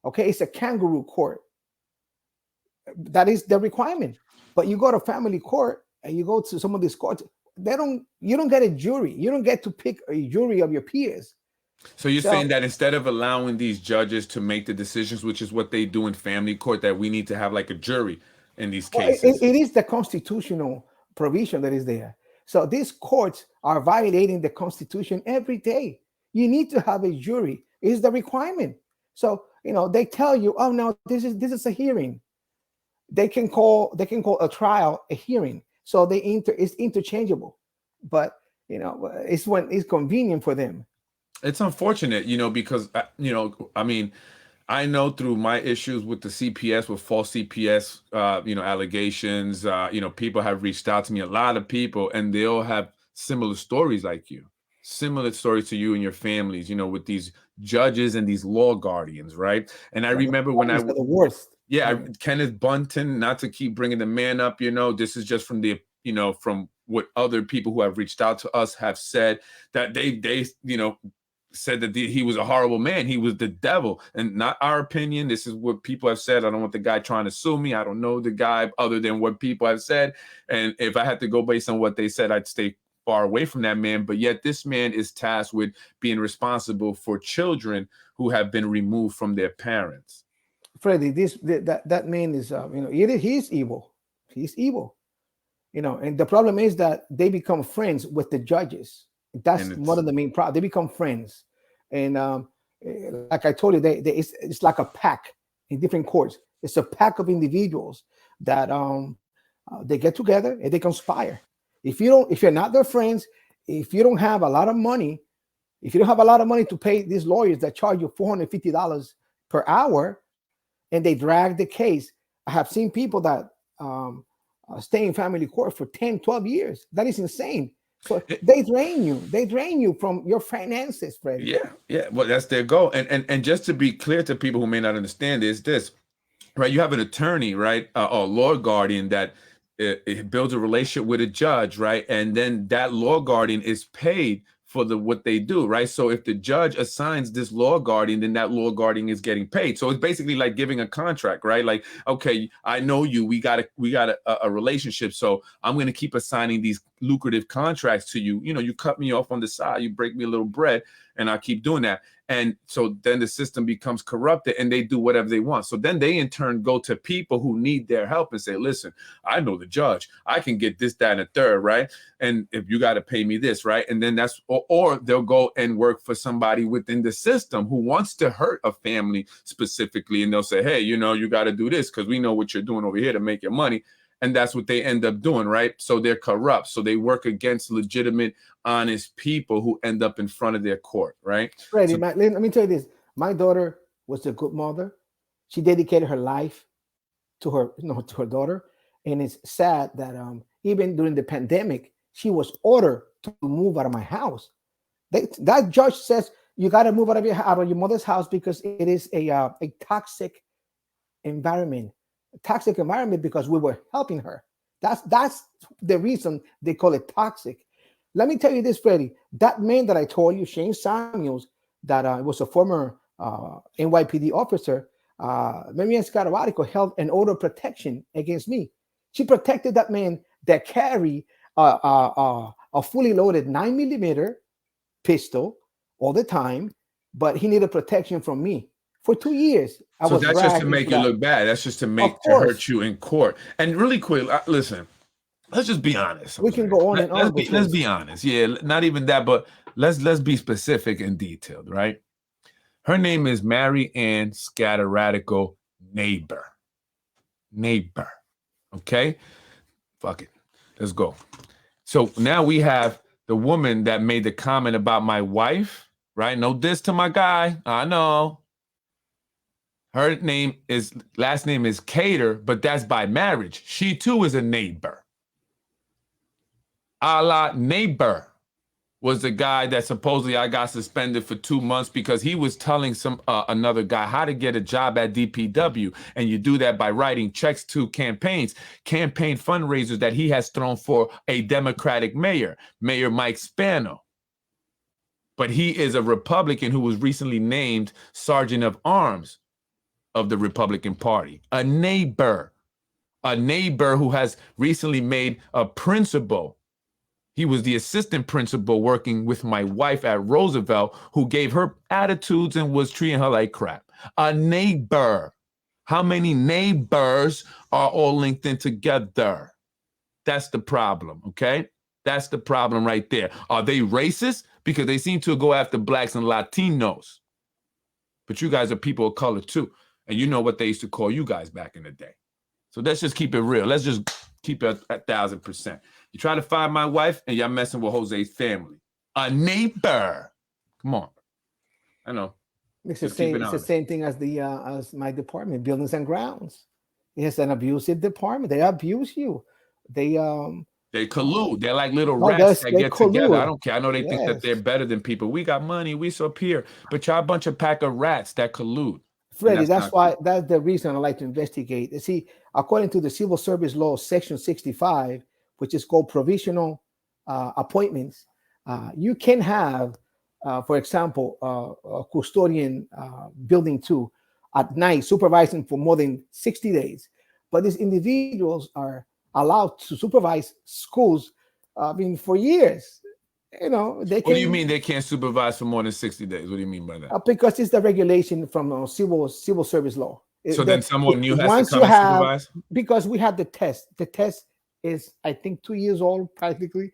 Okay, it's a kangaroo court. That is the requirement. But you go to family court and you go to some of these courts, you don't get a jury. You don't get to pick a jury of your peers. So you're saying So that instead of allowing these judges to make the decisions, which is what they do in family court, that we need to have like a jury in these well, cases. it is the constitutional provision that is there. So these courts are violating the Constitution every day. You need to have a jury. It is the requirement. So they tell you, oh no, this is a hearing. They can call a trial a hearing. So it's interchangeable. But it's when it's convenient for them. It's unfortunate, because I mean, I know through my issues with the CPS, with false CPS, allegations, people have reached out to me, a lot of people, and they all have similar stories like you, similar stories to you and your families, with these judges and these law guardians, right? And I remember when Are the worst. yeah, Yeah. Kenneth Bunton, not to keep bringing the man up, this is just from from what other people who have reached out to us have said, that they said that he was a horrible man. He was the devil, and not our opinion. This is what people have said. I don't want the guy trying to sue me. I don't know the guy other than what people have said. And if I had to go based on what they said, I'd stay far away from that man. But yet this man is tasked with being responsible for children who have been removed from their parents. Freddie, that man is he's evil. He's evil. And the problem is that they become friends with the judges. That's And one it's of the main problems. They become friends, and like I told you, it's like a pack in different courts. It's a pack of individuals that they get together and they conspire. If you're not their friends, if you don't have a lot of money, if you don't have a lot of money to pay these lawyers that charge you $450 per hour, and they drag the case. I have seen people that stay in family court for 10, 12 years. That is insane. So they drain you. They drain you from your finances, Freddie. yeah. Well, that's their goal. And just to be clear to people who may not understand, is this, right? You have an attorney, right, or law guardian that it builds a relationship with a judge, right, and then that law guardian is paid for what they do, right? So if the judge assigns this law guardian, then that law guardian is getting paid. So it's basically like giving a contract, right? Like, okay, I know you, we got a relationship, so I'm going to keep assigning these lucrative contracts to you. You cut me off on the side, you break me a little bread, and I keep doing that. And so then the system becomes corrupted and they do whatever they want. So then they in turn go to people who need their help and say, listen, I know the judge. I can get this, that, and a third, right? And if you got to pay me this, right? And then or they'll go and work for somebody within the system who wants to hurt a family specifically. And they'll say, hey, you got to do this because we know what you're doing over here to make your money. And that's what they end up doing, right? So they're corrupt. So they work against legitimate, honest people who end up in front of their court, right? Freddie, So, let me tell you this. My daughter was a good mother. She dedicated her life to her daughter. And it's sad that even during the pandemic, She was ordered to move out of my house. That judge says you got to move out of your mother's house because it is a toxic environment. Toxic environment because we were helping her. That's the reason they call it toxic. Let me tell you this, Freddie. That man that I told you, Shane Samuels, that was a former NYPD officer, Marian Scaravarico held an order of protection against me. She protected that man that carried a fully loaded 9mm pistol all the time, but he needed protection from me for 2 years. So that's just to make you look bad. That's just to hurt you in court. And really quick, listen, let's just be honest. We can go on and on. Let's be honest. Yeah, not even that, but let's be specific and detailed, right? Her name is Mary Ann Scataratico Neighbor. Okay? Fuck it. Let's go. So now we have the woman that made the comment about my wife, right? No diss to my guy. I know. Her last name is Cater, but that's by marriage. She too is a neighbor. A la Neighbor was the guy that supposedly I got suspended for 2 months because he was telling another guy how to get a job at DPW. And you do that by writing checks to campaign fundraisers that he has thrown for a Democratic mayor, Mayor Mike Spano. But he is a Republican who was recently named Sergeant of Arms of the Republican Party. A neighbor who has recently made a principal. He was the assistant principal working with my wife at Roosevelt, who gave her attitudes and was treating her like crap. A neighbor. How many neighbors are all linked in together? That's the problem, okay? That's the problem right there. Are they racist? Because they seem to go after blacks and Latinos. But you guys are people of color too. And you know what they used to call you guys back in the day. So let's just keep it real. Let's just keep it at 1,000%. You try to find my wife and y'all messing with Jose's family. A neighbor. Come on. I know. It's the same thing as as my department, buildings and grounds. It's an abusive department. They abuse you. They collude. They're like little rats that get together. I don't care. I know they think that they're better than people. We got money. We so pure. But y'all a bunch of pack of rats that collude. Freddie, that's the reason I like to investigate. You see, according to the Civil Service Law, Section 65, which is called provisional appointments, you can have, for example, a custodian building 2 at night supervising for more than 60 days. But these individuals are allowed to supervise schools, for years. You know, they can. What do you mean they can't supervise for more than 60 days? What do you mean by that? Because it's the regulation from civil service law. So then someone new has to come and supervise? Because we have the test. The test is, I think, 2 years old, practically.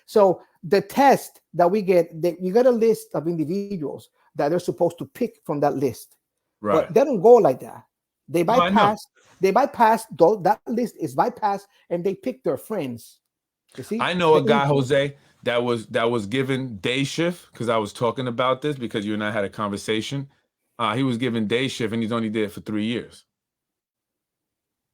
So the test that we get, you get a list of individuals that they're supposed to pick from that list. Right. But they don't go like that. They bypass. That list is bypassed, and they pick their friends. You see? I know a guy, Jose, that was given day shift, because I was talking about this because you and I had a conversation. He was given day shift and he's only there for 3 years.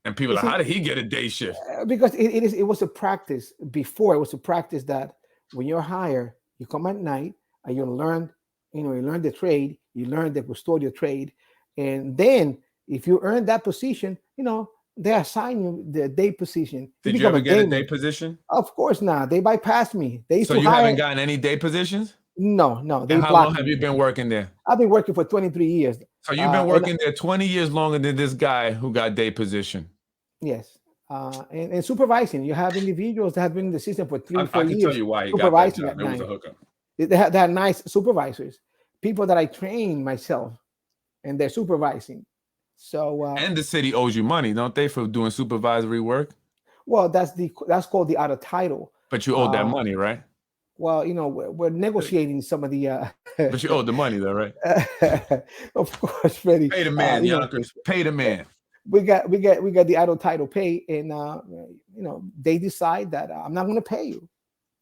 And people are like, how did he get a day shift? Because it was a practice before. It was a practice that when you're hired, you come at night and you learn the trade, you learn the custodial trade. And then if you earn that position, they assign you the day position. Did you ever get a day position? Of course not. They bypassed me. So you haven't gotten any day positions? No. And how long have you been working there? I've been working for 23 years. So you've been working there 20 years longer than this guy who got day position. Yes. And supervising. You have individuals that have been in the system for 3 or 4 years. I can tell you why he got that job. It was a hookup. They are nice supervisors. People that I train myself, and they're supervising. So and the city owes you money, don't they, for doing supervisory work? Well, that's called the out of title. But you owe that money, right? Well, we're negotiating some of the. But you owe the money, though, right? Of course, Freddie. Pay the man, Yonkers. Pay the man. We got the out of title pay, and they decide that I'm not going to pay you,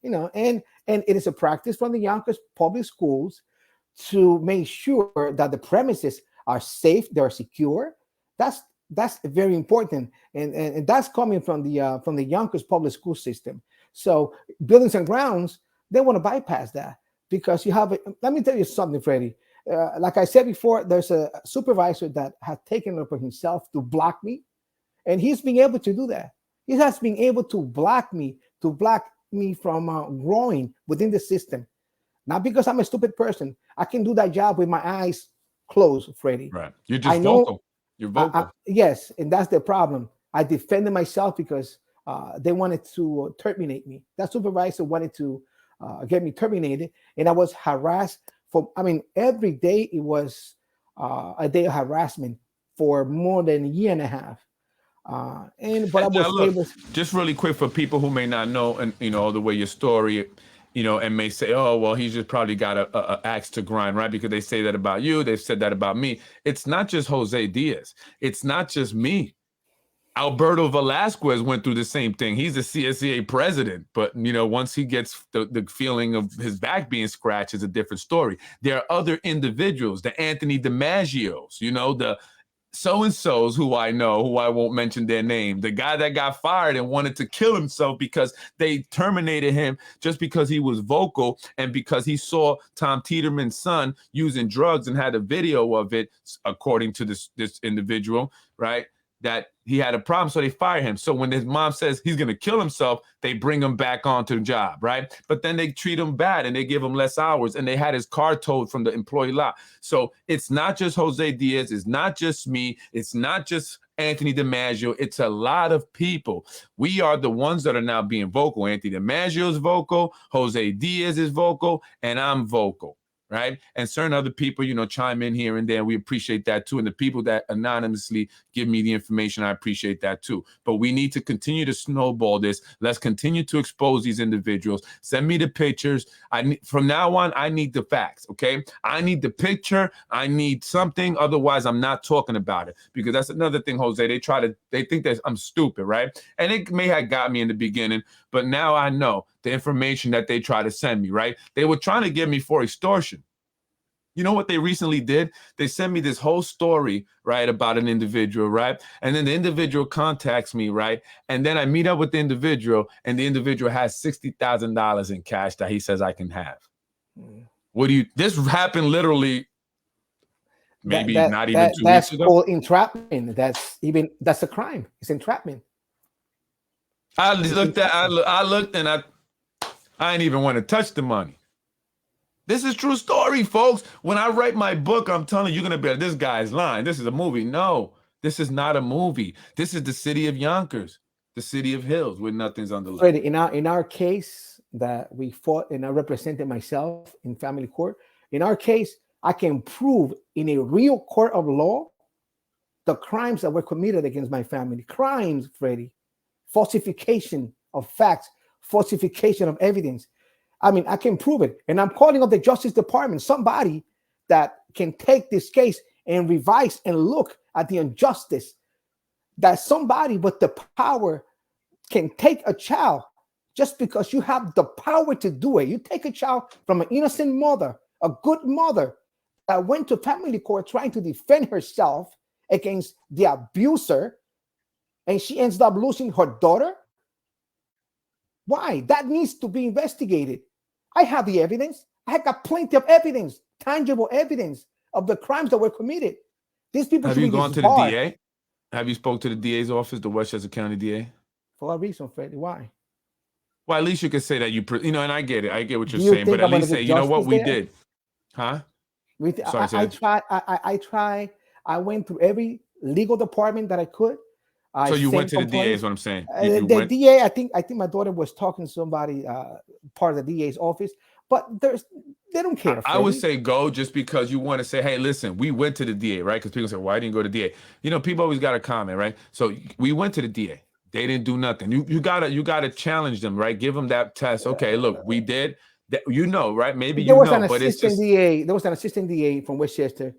and it is a practice from the Yonkers public schools to make sure that the premises are safe, they're secure. That's very important, and that's coming from the Yonkers public school system. So buildings and grounds, they want to bypass that because you have. Let me tell you something, Freddie. Like I said before, there's a supervisor that has taken it upon himself to block me, and he's been able to do that. He has been able to block me from growing within the system. Not because I'm a stupid person. I can do that job with my eyes closed, Freddie. Right. You're just I know, vocal. You're vocal. yes, and that's the problem. I defended myself because they wanted to terminate me. That supervisor wanted to get me terminated, and I was harassed for. I mean, every day it was a day of harassment for more than a year and a half. But I was Now, look, able. just really quick for people who may not know, and the way your story, and may say, oh, well, he's just probably got a axe to grind, right? Because they say that about you, they've said that about me. It's not just Jose Diaz. It's not just me. Alberto Velasquez went through the same thing. He's the CSCA president, but once he gets the feeling of his back being scratched, is a different story. There are other individuals, the Anthony DiMaggio's, the so-and-so's who I know, who I won't mention their name, the guy that got fired and wanted to kill himself because they terminated him just because he was vocal and because he saw Tom Tiedeman's son using drugs and had a video of it, according to this individual, right? That he had a problem, so they fire him. So when his mom says he's going to kill himself, they bring him back onto the job, right? But then they treat him bad and they give him less hours, and they had his car towed from the employee lot. So it's not just Jose Diaz. It's not just me. It's not just Anthony DiMaggio. It's a lot of people. We are the ones that are now being vocal. Anthony DiMaggio is vocal. Jose Diaz is vocal, and I'm vocal. Right. And certain other people, chime in here and there. We appreciate that, too. And the people that anonymously give me the information, I appreciate that, too. But we need to continue to snowball this. Let's continue to expose these individuals. Send me the pictures. From now on, I need the facts. OK, I need the picture. I need something. Otherwise, I'm not talking about it, because that's another thing, Jose. They think that I'm stupid. Right. And it may have got me in the beginning, but now I know the information that they try to send me. Right. They were trying to get me for extortion. You know what they recently did? They sent me this whole story, right, about an individual, right? And then the individual contacts me, right? And then I meet up with the individual, and the individual has $60,000 in cash that he says I can have. This happened literally maybe not even 2 weeks ago. That's called entrapment. That's a crime. It's entrapment. I looked and I didn't even want to touch the money. This is true story, folks. When I write my book, I'm telling you, you're going to be like, this guy's lying. This is a movie. No, this is not a movie. This is the city of Yonkers, the city of Hills, where nothing's on the list. In our case that we fought, and I represented myself in family court, in our case, I can prove in a real court of law the crimes that were committed against my family. Crimes, Freddie. Falsification of facts, falsification of evidence. I mean, I can prove it. And I'm calling on the Justice Department, somebody that can take this case and revise and look at the injustice, that somebody with the power can take a child just because you have the power to do it. You take a child from an innocent mother, a good mother that went to family court trying to defend herself against the abuser, and she ends up losing her daughter. Why? That needs to be investigated. I have the evidence. I have got plenty of evidence, tangible evidence of the crimes that were committed. These people. Have you gone to the DA? Have you spoke to the DA's office, the Westchester County DA? For what reason, Freddie? Why? Well, at least you could say that and I get it. I get what you're saying, but at least say, you know what, we did. Huh? I tried. I went through every legal department that I could. So you went to the DA is what I'm saying. The DA, I think my daughter was talking to somebody, part of the DA's office, but they don't care. I would say go just because you want to say, hey, listen, we went to the DA, right? Because people say, why didn't you go to the DA? People always got a comment, right? So we went to the DA. They didn't do nothing. You gotta challenge them, right? Give them that test. Okay, look, we did. Right? Maybe there was an assistant DA. There was an assistant DA from Westchester.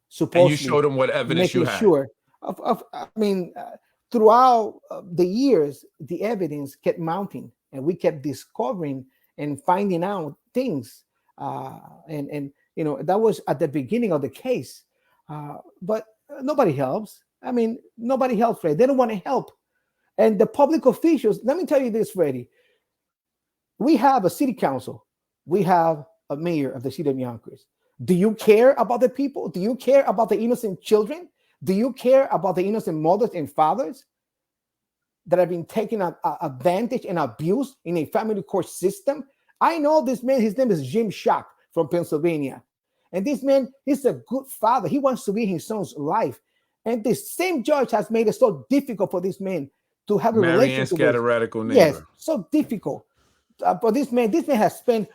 Supposedly, and you showed them what evidence you had. Sure. Throughout the years, the evidence kept mounting, and we kept discovering and finding out things. That was at the beginning of the case. But nobody helps. Nobody helps, Fred. They don't want to help. And the public officials, let me tell you this, Freddie. We have a city council. We have a mayor of the city of Yonkers. Do you care about the people? Do you care about the innocent children? Do you care about the innocent mothers and fathers that have been taken advantage and abused in a family court system? I know this man, his name is Jim Shock from Pennsylvania. And this man, he's a good father. He wants to be in his son's life. And the same judge has made it so difficult for this man to have a relationship with. Radical neighbor. Yes, so difficult. But this man has spent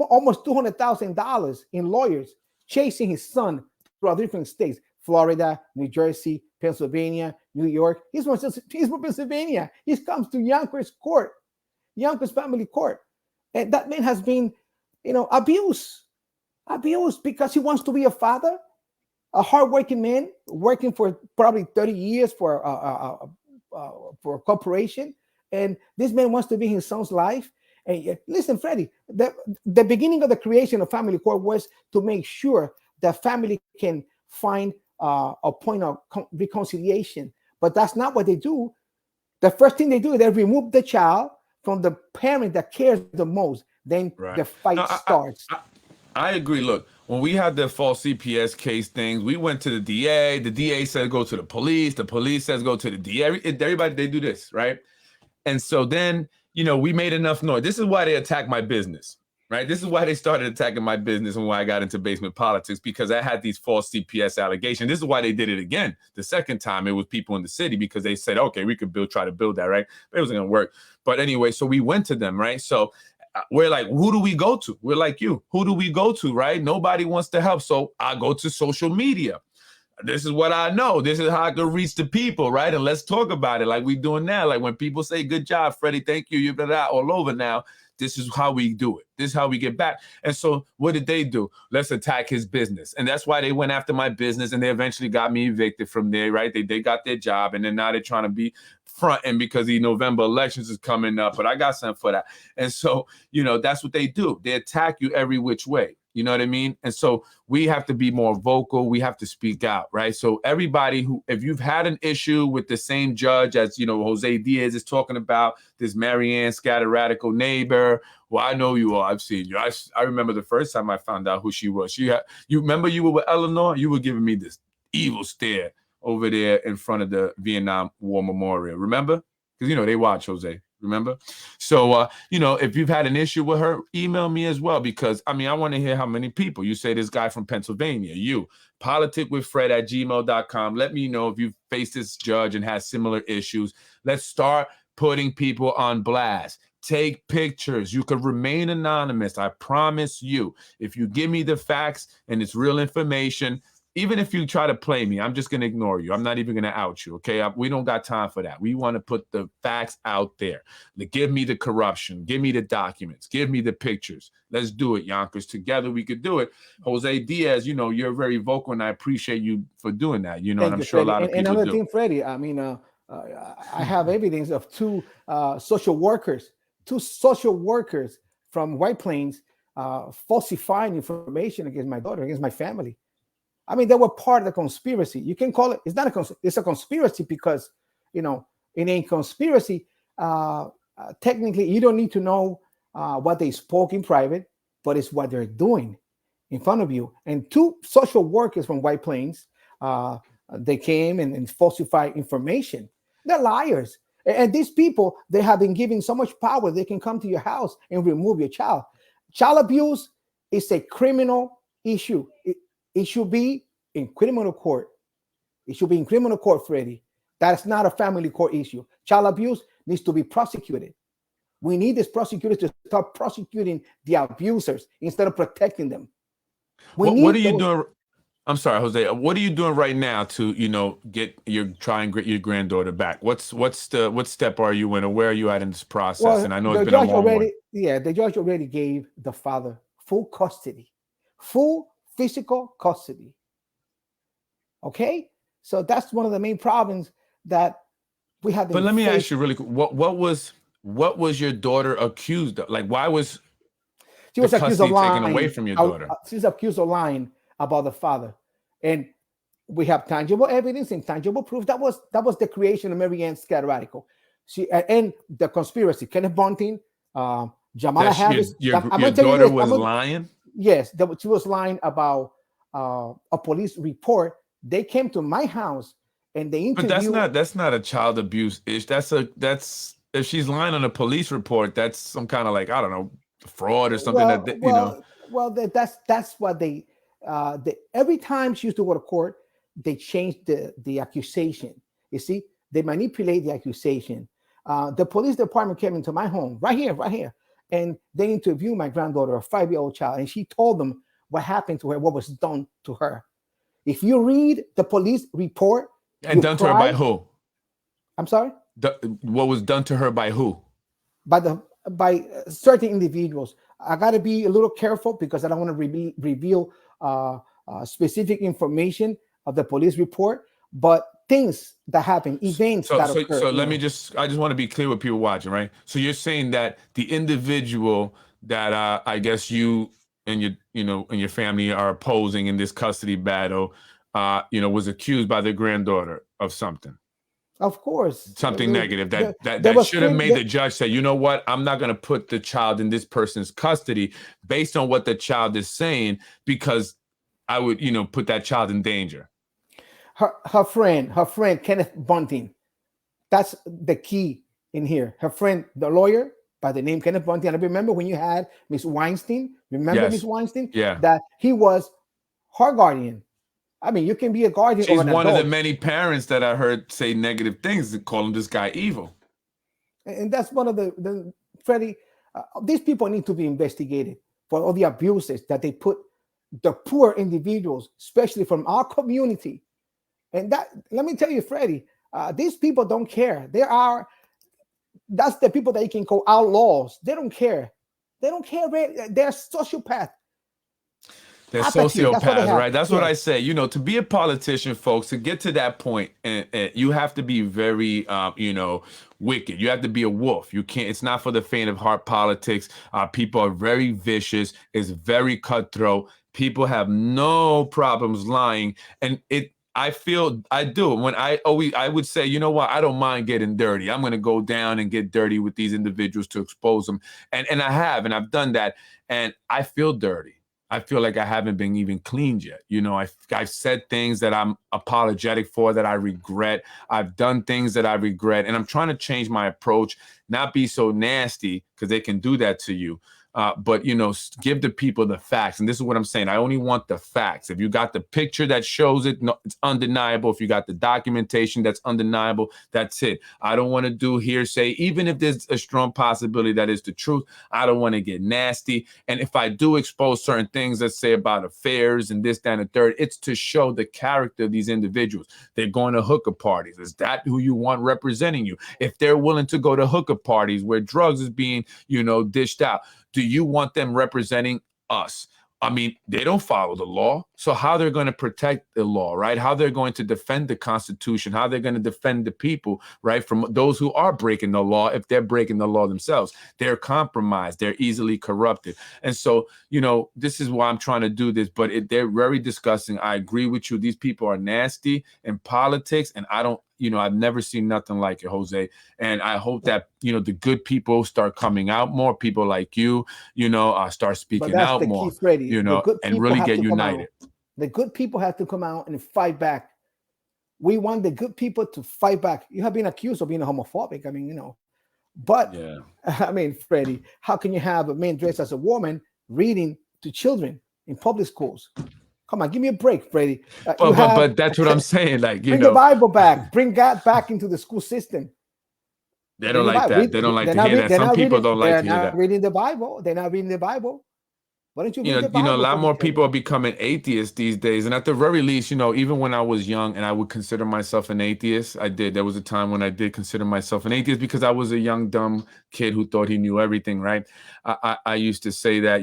almost $200,000 in lawyers chasing his son throughout different states: Florida, New Jersey, Pennsylvania, New York. He's from Pennsylvania. He comes to Yonkers court, Yonkers family court. And that man has been, abused because he wants to be a father, a hardworking man, working for probably 30 years for a corporation. And this man wants to be in his son's life. And listen, Freddie, the beginning of the creation of family court was to make sure that family can find a point of reconciliation. But that's not what they do. The first thing they do is they remove the child from the parent that cares the most. Then the fight starts. I agree. Look, when we had the false CPS case things, we went to the DA. The DA said go to the police. The police says go to the DA. Everybody, they do this, right? And so then, we made enough noise. This is why they attacked my business, right? This is why they started attacking my business and why I got into basement politics, because I had these false CPS allegations. This is why they did it again. The second time, it was people in the city, because they said, okay, we could try to build that, right? But it wasn't going to work. But anyway, so we went to them, right? So we're like, who do we go to? We're like you. Who do we go to, right? Nobody wants to help. So I go to social media. This is what I know. This is how I can reach the people, right? And let's talk about it like we doing now. Like when people say, good job, Freddie, thank you, you've been out all over now. This is how we do it. This is how we get back. And so what did they do? Let's attack his business. And that's why they went after my business, and they eventually got me evicted from there, right? They got their job, and then now they're trying to be fronting because the November elections is coming up, but I got something for that. And so, that's what they do. They attack you every which way. You know what I mean? And so we have to be more vocal. We have to speak out, right? So everybody if you've had an issue with the same judge as, Jose Diaz is talking about, this Marianne Scatter radical neighbor, well, I know you all. I've seen you. I remember the first time I found out who she was. You remember you were with Eleanor? You were giving me this evil stare over there in front of the Vietnam War Memorial. Remember? Because, they watch, Jose. Remember? So, if you've had an issue with her, email me as well, because, I want to hear how many people. You say this guy from Pennsylvania, politicwithfred@gmail.com. Let me know if you've faced this judge and had similar issues. Let's start putting people on blast. Take pictures. You could remain anonymous. I promise you. If you give me the facts and it's real information, even if you try to play me, I'm just going to ignore you. I'm not even going to out you, okay? We don't got time for that. We want to put the facts out there. Give me the corruption. Give me the documents. Give me the pictures. Let's do it, Yonkers. Together we could do it. Jose Diaz, you're very vocal, and I appreciate you for doing that. And I'm sure a lot of people do. Another thing, Freddie, I have evidence of two social workers from White Plains falsifying information against my daughter, against my family. They were part of the conspiracy. You can call it, it's a conspiracy because, in a conspiracy, technically you don't need to know what they spoke in private, but it's what they're doing in front of you. And two social workers from White Plains, they came and falsified information. They're liars. And these people, they have been given so much power, they can come to your house and remove your child. Child abuse is a criminal issue. It should be in criminal court. It should be in criminal court, Freddie. That's not a family court issue. Child abuse needs to be prosecuted. We need these prosecutors to start prosecuting the abusers instead of protecting them. What are you doing? I'm sorry, Jose. What are you doing right now to, try and get your granddaughter back? What step are you in, or where are you at in this process? Well, and I know it's been a long one. Yeah, the judge already gave the father full custody, full physical custody. Okay, so that's one of the main problems that we have. But let me ask you really quick: what was your daughter accused of? Like, why was she was accused of lying taken away from your daughter? She's accused of lying about the father, and we have tangible evidence and tangible proof. That was the creation of Marianne Scatter radical. She and the conspiracy. Kenneth Bunting, Jamala Harris. your I'm your gonna tell you daughter this. was lying. Yes, that she was lying about a police report. They came to my house and they But interviewed. that's not a child abuse ish. That's if she's lying on a police report, that's some kind of like, I don't know, fraud or something that Well, you know. that's what they every time she used to go to court, they changed the accusation. You see, they manipulate the accusation. The police department came into my home right here, and they interviewed my granddaughter, a 5-year-old child, and she told them what happened to her, what was done to her. If you read the police report, And you done to her by cry. who? I'm sorry, What was done to her by who? by certain individuals. I got to be a little careful because I don't want to reveal specific information of the police report, but things that happen, events that occur. So let me I just want to be clear with people watching, right? So you're saying that the individual that I guess you and your family are opposing in this custody battle, was accused by their granddaughter of something. Of course, Something negative there that was should have made the judge say, you know what, I'm not going to put the child in this person's custody based on what the child is saying, because I would, put that child in danger. Her friend Kenneth Bunting. That's the key in here. Her friend, the lawyer by the name Kenneth Bunting. And I remember when you had Miss Weinstein. Remember Yes. Miss Weinstein? Yeah. That he was her guardian. I mean, you can be a guardian. She's of an one adult. of the many parents that I heard say negative things and call him this guy evil. And that's one of the Freddie. These people need to be investigated for all the abuses that they put the poor individuals, especially from our community. And that, let me tell you, Freddie, these people don't care. That's the people that you can call outlaws. They don't care. They don't care. They're sociopaths. They're Apathy, sociopaths, right? That's what Yes. I say. To be a politician, folks, to get to that point, and you have to be very, wicked. You have to be a wolf. You can't. It's not for the faint of heart. Politics. People are very vicious. It's very cutthroat. People have no problems lying, and I feel I do when I would say, you know what, I don't mind getting dirty. I'm going to go down and get dirty with these individuals to expose them, and I've done that, and I feel dirty. I feel like I haven't been even cleaned yet. I've said things that I'm apologetic for, that I regret. I've done things that I regret, and I'm trying to change my approach, not be so nasty, because they can do that to you. But give the people the facts. And this is what I'm saying. I only want the facts. If you got the picture that shows it, no, it's undeniable. If you got the documentation that's undeniable, that's it. I don't want to do hearsay, even if there's a strong possibility that is the truth. I don't want to get nasty. And if I do expose certain things, let's say about affairs and this, that, and the third, it's to show the character of these individuals. They're going to hooker parties. Is that who you want representing you? If they're willing to go to hooker parties where drugs is being, dished out, do you want them representing us? I mean, they don't follow the law. So how they're going to protect the law, right? How they're going to defend the Constitution, how they're going to defend the people, right? From those who are breaking the law, if they're breaking the law themselves. They're compromised. They're easily corrupted. And so, this is why I'm trying to do this, but they're very disgusting. I agree with you. These people are nasty in politics, and I've never seen nothing like it, Jose. And I hope that, the good people start coming out more, people like you, start speaking out more, key, Freddie. and really get united. The good people have to come out and fight back. We want the good people to fight back. You have been accused of being a homophobic. I mean, but yeah. I mean, Freddie, how can you have a man dressed as a woman reading to children in public schools? Come on, give me a break, Freddie. But that's what I'm saying. Like, bring the Bible back. Bring God back into the school system. They don't like that. They don't like to hear that. Some people don't like to hear that. They're not reading the Bible. They're not reading the Bible. Why don't you read the Bible? A lot more people are becoming atheists these days. And at the very least, even when I was young and I would consider myself an atheist, I did. There was a time when I did consider myself an atheist because I was a young, dumb kid who thought he knew everything, right? I used to say that,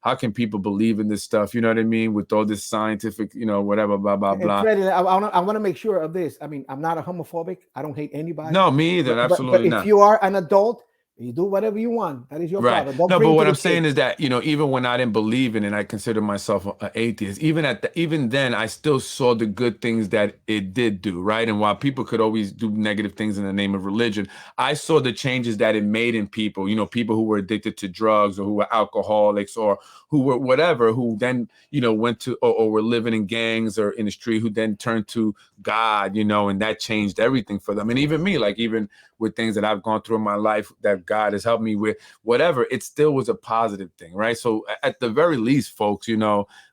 how can people believe in this stuff? You know what I mean? With all this scientific, whatever, blah, blah, blah. Freddie, I want to make sure of this. I mean, I'm not a homophobic. I don't hate anybody. No, me either. Absolutely but not. If you are an adult, You do whatever you want. That is your Right. problem. Don't No, but bring what to I'm the saying table. is that, even when I didn't believe in it, I consider myself an atheist. Even then, I still saw the good things that it did do, right? And while people could always do negative things in the name of religion, I saw the changes that it made in people, people who were addicted to drugs or who were alcoholics or who were whatever, who then, went to or were living in gangs or in the street, who then turned to God, and that changed everything for them. And even me, like even with things that I've gone through in my life that God has helped me with, whatever, it still was a positive thing, right? So at the very least, folks,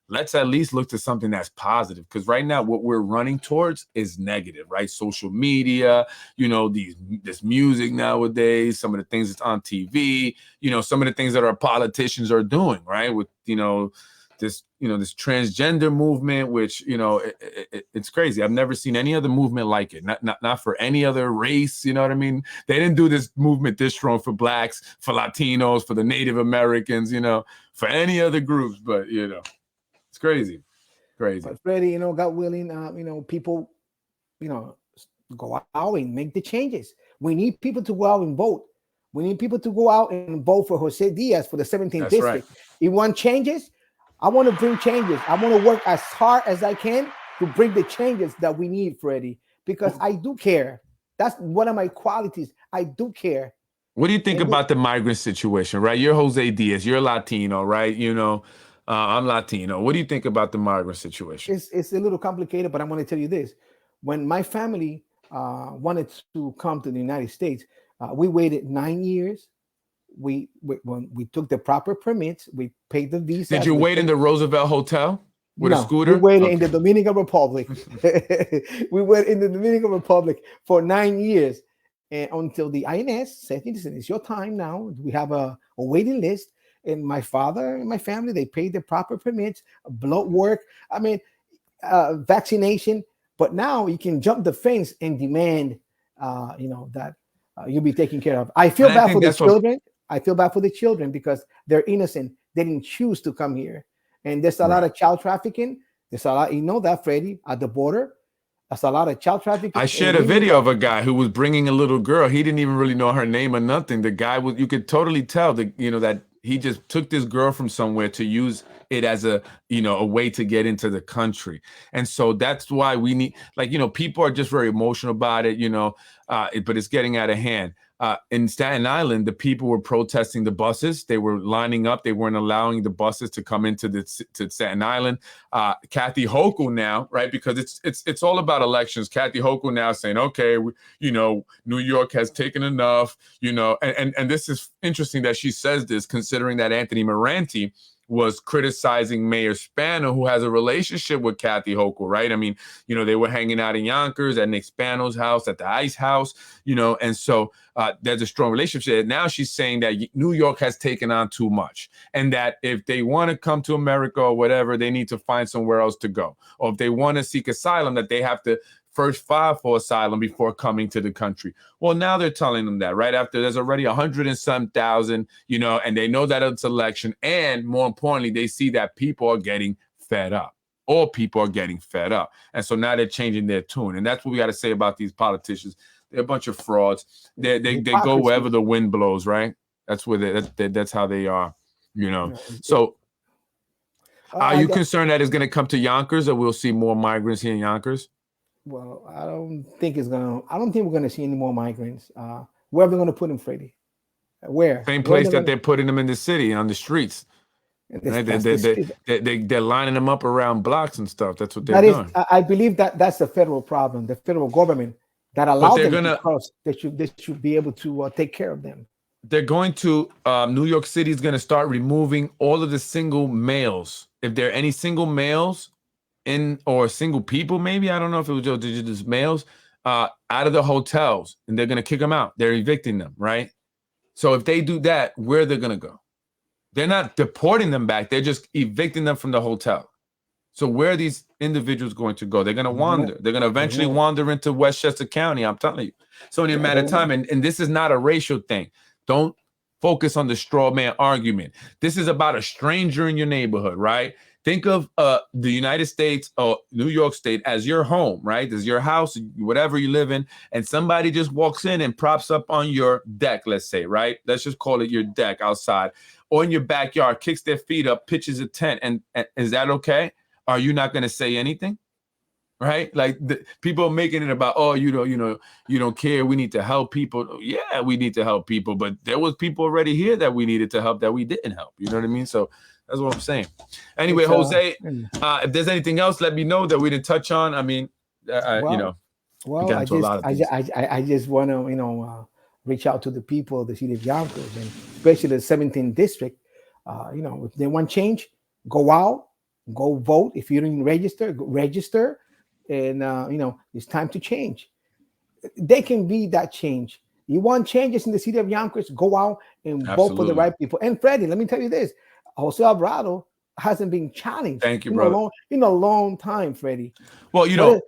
let's at least look to something that's positive, because right now what we're running towards is negative, right? Social media, this music nowadays, some of the things that's on TV, some of the things that our politicians are doing, right? With this transgender movement, which it's crazy. I've never seen any other movement like it. Not for any other race. You know what I mean? They didn't do this movement this strong for blacks, for Latinos, for the Native Americans. For any other groups. But it's crazy. But Freddie, God willing, people, go out and make the changes. We need people to go out and vote. We need people to go out and vote for Jose Diaz for the 17th That's district. right. You want changes? I want to bring changes. I want to work as hard as I can to bring the changes that we need, Freddie, because I do care. That's one of my qualities. I do care. What do you think about the migrant situation, right? You're Jose Diaz. You're Latino, right? I'm Latino. What do you think about the migrant situation? It's a little complicated, but I'm going to tell you this. When my family wanted to come to the United States, we waited 9 years. When we took the proper permits, we paid the visa. Did you wait in the Roosevelt Hotel with a scooter? We waited in the Dominican Republic. We waited in the Dominican Republic for 9 years, and until the INS said, "It's your time now." We have a waiting list, and my father and my family, they paid the proper permits, blood work. I mean, vaccination. But now you can jump the fence and demand, that you'll be taken care of. I feel bad for the children. I feel bad for the children because they're innocent. They didn't choose to come here. And there's a lot of child trafficking. There's a lot, that, Freddie, at the border. There's a lot of child trafficking. I shared a video of a guy who was bringing a little girl. He didn't even really know her name or nothing. The guy you could totally tell that, that he just took this girl from somewhere to use it as a way to get into the country. And so that's why we need, people are just very emotional about it, but it's getting out of hand. In Staten Island, the people were protesting the buses. They were lining up. They weren't allowing the buses to come into to Staten Island. Kathy Hochul now, right? Because it's all about elections. Kathy Hochul now saying, okay, New York has taken enough, and this is interesting that she says this, considering that Anthony Moranti was criticizing Mayor Spano, who has a relationship with Kathy Hochul, right? I mean, they were hanging out in Yonkers at Nick Spano's house, at the Ice House, and so there's a strong relationship. Now she's saying that New York has taken on too much, and that if they want to come to America or whatever, they need to find somewhere else to go. Or if they want to seek asylum, that they have to first file for asylum before coming to the country. Well, now they're telling them that right after there's already 100 and some thousand, and they know that it's election. And more importantly, they see that people are getting fed up. All people are getting fed up. And so now they're changing their tune. And that's what we got to say about these politicians. They're a bunch of frauds. They go wherever the wind blows, right? That's where that's how they are, So are you concerned that it's going to come to Yonkers, or we'll see more migrants here in Yonkers? Well, I don't think we're gonna see any more migrants. Where are they gonna put them, Freddie? Where? Same place that they're putting them in the city, on the streets. Right? They're lining them up around blocks and stuff. That's what they're doing. I believe that's the federal problem, the federal government that allows them to cross. They should be able to take care of them. They're going to New York City is going to start removing all of the single males. If there are any single males or single people, maybe, I don't know if it was just males, out of the hotels, and they're going to kick them out. They're evicting them, right? So if they do that, where are they going to go? They're not deporting them back. They're just evicting them from the hotel. So where are these individuals going to go? They're going to wander. They're going to eventually wander into Westchester County, I'm telling you. So in a matter of time, and this is not a racial thing. Don't focus on the straw man argument. This is about a stranger in your neighborhood, right? Think of the United States or New York State as your home, right? As your house, whatever you live in, and somebody just walks in and props up on your deck, let's say, right? Let's just call it your deck outside, or in your backyard, kicks their feet up, pitches a tent, and is that okay? Are you not going to say anything? Right? Like people are making it about, oh, you don't care. We need to help people. Yeah, we need to help people, but there was people already here that we needed to help that we didn't help. You know what I mean? So that's what I'm saying. Anyway, Jose, if there's anything else, let me know that we didn't touch on. I mean, well, I just want to, reach out to the people of the city of Yonkers, and especially the 17th district. If they want change, go out, go vote. If you didn't register, register. And it's time to change. They can be that change. You want changes in the city of Yonkers, go out and vote for the right people. And Freddie, let me tell you this: Jose Alvarado hasn't been challenged. Thank you, brother. In a long time, Freddie. Well, London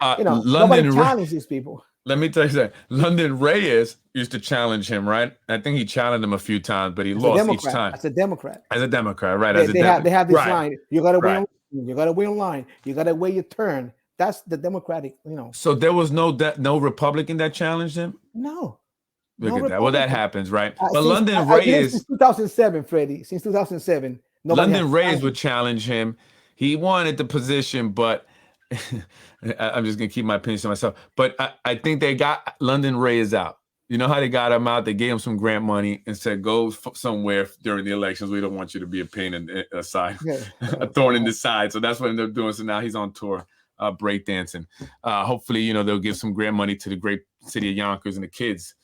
nobody challenged these people. Let me tell you something. London Reyes used to challenge him, right? I think he challenged him a few times, but he lost each time. As a Democrat, right? They have this line: you got to wait. You got to wait online. You got to wait your turn. That's the Democratic, So there was no Republican that challenged him? No. Look at that. Well, that happens, right? But London Reyes... Since 2007, Freddie. Since 2007. London Reyes would challenge him. He wanted the position, but... I'm just going to keep my opinion to myself. But I think they got London Reyes out. You know how they got him out? They gave him some grant money and said, go somewhere during the elections. We don't want you to be a pain in the side, a thorn in the side. So that's what they're doing. So now he's on tour. Breakdancing. Hopefully, they'll give some grant money to the great city of Yonkers and the kids.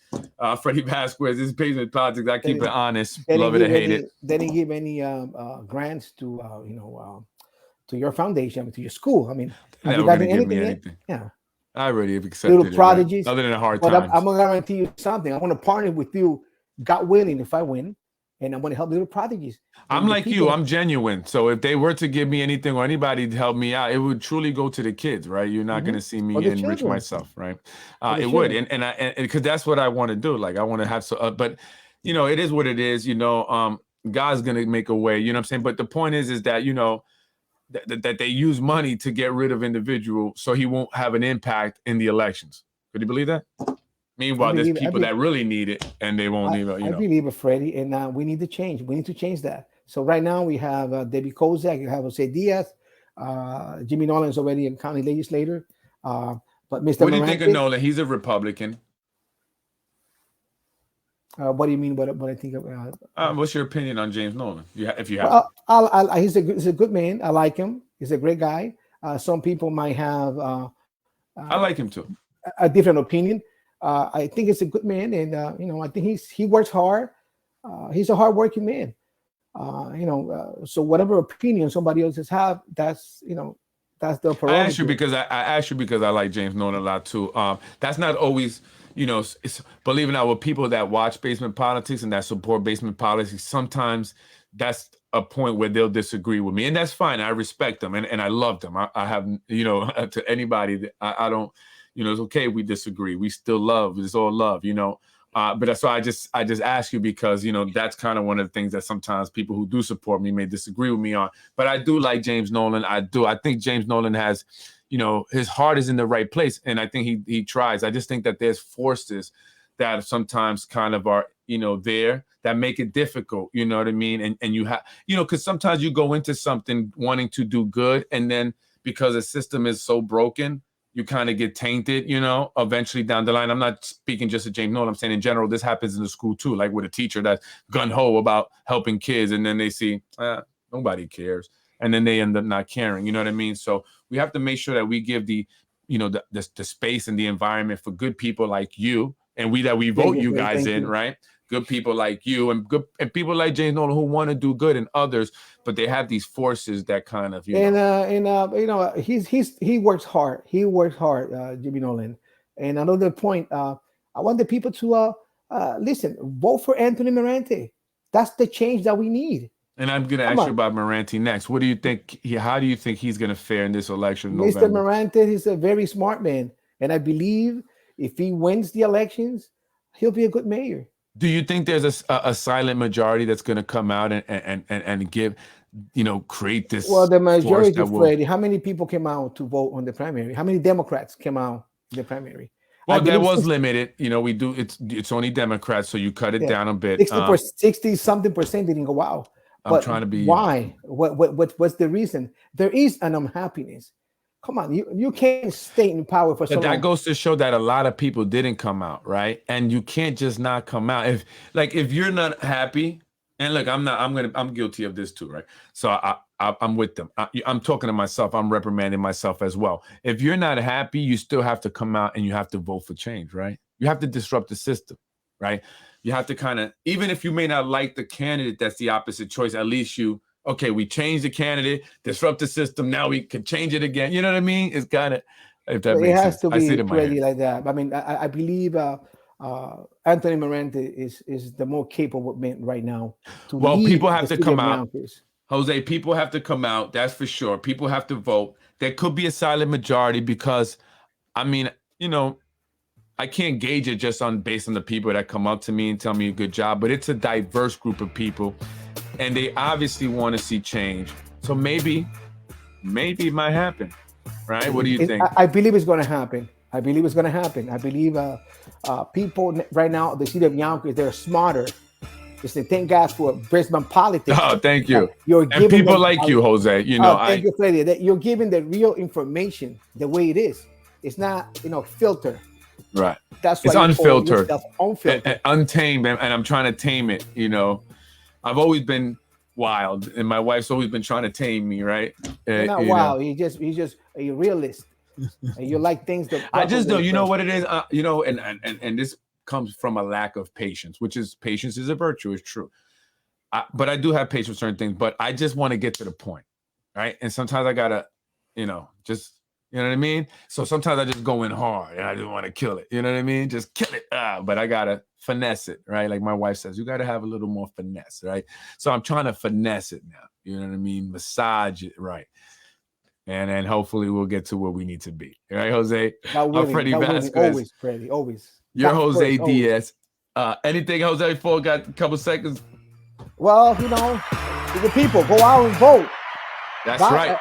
Freddie Vasquez, this is Basement Politics. I keep it honest, love it or hate it. They didn't give any grants to to your foundation, to your school. I mean, have you gotten anything? Yeah, I already have accepted little prodigies, other than a hard time. But I'm gonna guarantee you something. I want to partner with you, God willing, if I win. And I'm going to help little prodigies. I'm like you. I'm genuine. So if they were to give me anything or anybody to help me out, it would truly go to the kids, right? You're not going to see me enrich myself, right? It would, and because that's what I want to do. Like I want to have but it is what it is. God's going to make a way. You know what I'm saying? But the point is that that they use money to get rid of individuals, so he won't have an impact in the elections. Could you believe that? Meanwhile, there's people that really need it, and they won't even. I believe it, Freddie, and we need to change. We need to change that. So right now we have Debbie Kozak, you have Jose Diaz, Jimmy Nolan is already a county legislator, but Mr. What do you think of Nolan? He's a Republican. What do you mean? What I think of? What's your opinion on James Nolan? If you have, he's a good man. I like him. He's a great guy. Some people might have. I like him too. A different opinion. I think he's a good man, and I think he works hard. He's a hardworking man. So whatever opinion somebody else have, that's the prerogative. I asked you because I like James Nolan a lot too. That's not always, it's, believe it or not, with people that watch Basement Politics and that support Basement Politics, sometimes that's a point where they'll disagree with me, and that's fine. I respect them, and I love them. I have, to anybody that I don't. It's okay. We disagree. We still love. It's all love, But so I just ask you because, that's kind of one of the things that sometimes people who do support me may disagree with me on. But I do like James Nolan. I do. I think James Nolan has, his heart is in the right place. And I think he tries. I just think that there's forces that sometimes kind of are, there that make it difficult. You know what I mean? And you have, because sometimes you go into something wanting to do good. And then because the system is so broken, you kind of get tainted, eventually down the line. I'm not speaking just to James Nolan. I'm saying in general, this happens in the school too, like with a teacher that's gung-ho about helping kids. And then they see, nobody cares. And then they end up not caring. You know what I mean? So we have to make sure that we give the space and the environment for good people like you and we vote you guys in, right? Good people like you and people like James Nolan who want to do good and others, but they have these forces that kind of, he works hard. He works hard, Jimmy Nolan. And another point, I want the people to listen, vote for Anthony Mirante. That's the change that we need. And I'm going to ask you about Mirante next. What do you think? How do you think he's going to fare in this election? Mr. Mirante is a very smart man. And I believe if he wins the elections, he'll be a good mayor. Do you think there's a silent majority that's going to come out and give create this. Well, the force majority, that will. Freddie, how many people came out to vote on the primary? How many Democrats came out in the primary? Well, that was limited. We do it's only Democrats, so you cut it down a bit. 60 something percent didn't go out. I'm trying to be. Why? What's the reason? There is an unhappiness. Come on, you can't stay in power for so long. That goes to show that a lot of people didn't come out, right? And you can't just not come out. If you're not happy, and look, I'm guilty of this too, right? So I'm with them. I'm talking to myself. I'm reprimanding myself as well. If you're not happy, you still have to come out and you have to vote for change, right? You have to disrupt the system, right? You have to kind of, even if you may not like the candidate that's the opposite choice, at least we changed the candidate, disrupt the system. Now we can change it again. You know what I mean? It's kind of, if that makes sense. It has to be ready like that. I mean, I believe Anthony Miranda is the more capable man right now. People have to come out. Jose, people have to come out. That's for sure. People have to vote. There could be a silent majority because, I can't gauge it just based on the people that come up to me and tell me a good job, but it's a diverse group of people and they obviously want to see change. So maybe it might happen, right? What do you think? I believe it's going to happen. I believe people right now, the city of Yonkers, they're smarter. Just thank God for Brisbane politics. Oh, thank you. And people like you, Jose. Thank you, Freddie. You're giving the real information the way it is. It's not, filter. Right. That's why it's unfiltered. Unfiltered. And untamed, and I'm trying to tame it. I've always been wild, and my wife's always been trying to tame me. Right? You're not wild. You're just a realist. And you like things that I just don't. You know what it is. And this comes from a lack of patience, patience is a virtue. It's true. But I do have patience with certain things. But I just want to get to the point, right? And sometimes I gotta, just. You know what I mean? So sometimes I just go in hard and I just want to kill it. You know what I mean? Just kill it. But I got to finesse it, right? Like my wife says, you got to have a little more finesse, right? So I'm trying to finesse it now. You know what I mean? Massage it, right? And then hopefully we'll get to where we need to be. Right, Jose? I'm Freddie Vasquez. Always, Freddie, always. You're Jose Diaz. Anything, Jose, before we got a couple seconds? Well, the people, go out and vote. That's right.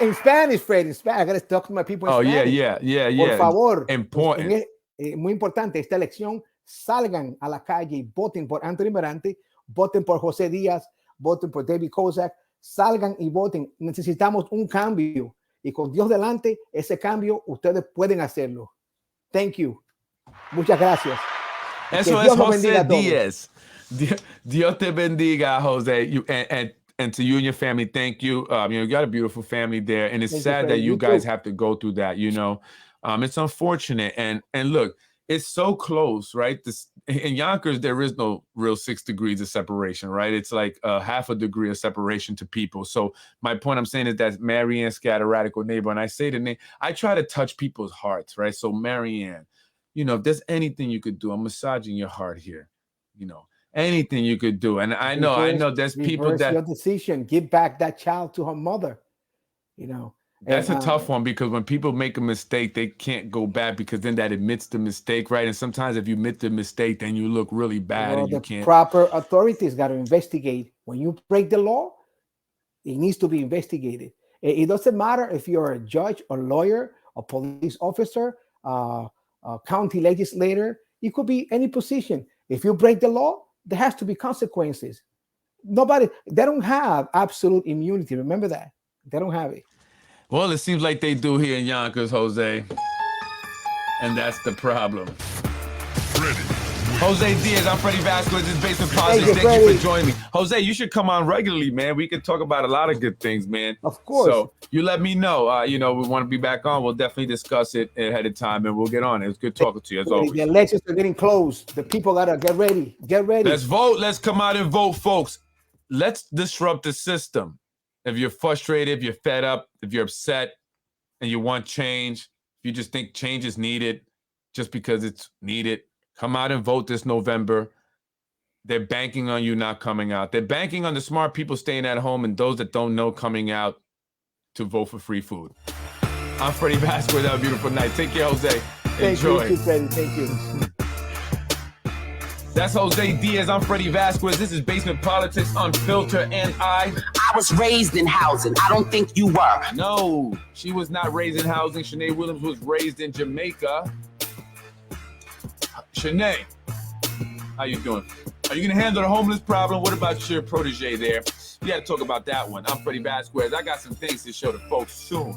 In Spanish, Fred, I got to talk to my people in Spanish. Yeah. Por favor. Important. Muy importante, esta elección, salgan a la calle y voten por Anthony Miranda, voten por José Díaz, voten por David Kozak, salgan y voten. Necesitamos un cambio. Y con Dios delante, ese cambio, ustedes pueden hacerlo. Thank you. Muchas gracias. Eso es José Díaz. Dios te bendiga, Jose. And to you and your family, thank you. You got a beautiful family there, and it's sad that you guys have to go through that. It's unfortunate. And look, it's so close, right? In Yonkers, there is no real 6 degrees of separation, right? It's like half a degree of separation to people. So my point I'm saying is that Marianne got a radical neighbor, and I say the name. I try to touch people's hearts, right? So Marianne, if there's anything you could do, I'm massaging your heart here, anything you could do. And I know there's people that your decision, give back that child to her mother. That's a tough one because when people make a mistake, they can't go back because then that admits the mistake, right? And sometimes if you admit the mistake, then you look really bad and you can't. Proper authorities got to investigate. When you break the law, it needs to be investigated. It doesn't matter if you're a judge, a lawyer, a police officer, a county legislator. It could be any position. If you break the law, there has to be consequences. They don't have absolute immunity. Remember that. They don't have it. Well, it seems like they do here in Yonkers, Jose. And that's the problem. Jose Diaz, I'm Freddie Vasquez. This is Basement Politics. Thank you for joining me. Jose, you should come on regularly, man. We can talk about a lot of good things, man. Of course. So you let me know. We want to be back on. We'll definitely discuss it ahead of time, and we'll get on it. It's good talking to you, as always. The elections are getting close. The people got to get ready. Get ready. Let's vote. Let's come out and vote, folks. Let's disrupt the system. If you're frustrated, if you're fed up, if you're upset, and you want change, if you just think change is needed just because it's needed, come out and vote this November. They're banking on you not coming out. They're banking on the smart people staying at home and those that don't know coming out to vote for free food. I'm Freddie Vasquez. Have a beautiful night. Take care, Jose. Enjoy. Thank you, Freddie. Thank you. That's Jose Diaz. I'm Freddie Vasquez. This is Basement Politics Unfiltered, and I I was raised in housing. I don't think you were. No, she was not raised in housing. Shanae Williams was raised in Jamaica. Shanae, how you doing? Are you gonna handle the homeless problem? What about your protege there? We gotta talk about that one. I'm Freddie Vasquez. I got some things to show the folks soon.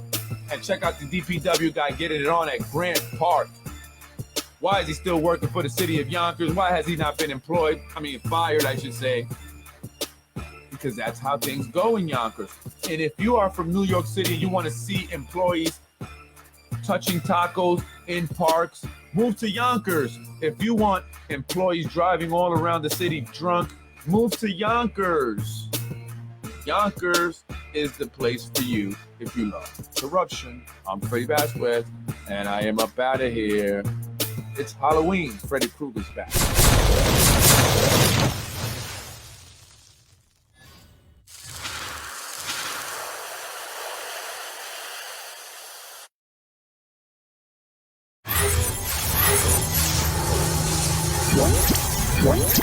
And check out the DPW guy getting it on at Grant Park. Why is he still working for the city of Yonkers? Why has he not been employed? Fired, I should say. Because that's how things go in Yonkers. And if you are from New York City, you want to see employees touching tacos in parks, move to Yonkers. If you want employees driving all around the city drunk, move to Yonkers. Yonkers is the place for you if you love corruption. I'm Freddie Vasquez, and I am up out of here. It's Halloween. Freddy Krueger's back. Freddie wins.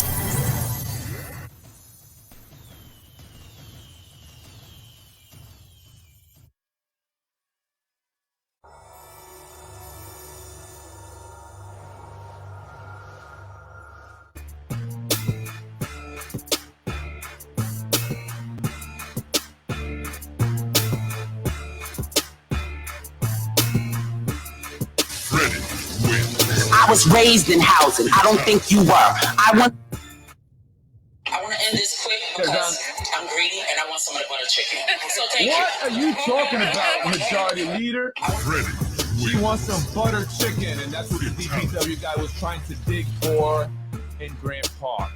I was raised in housing. I don't think you were. I want to end this quick because I'm greedy and I want some of the butter chicken. So thank What are you talking about, Majority Leader? Freddie She wins. wants some butter chicken, and that's what the DPW guy was trying to dig for in Grant Park.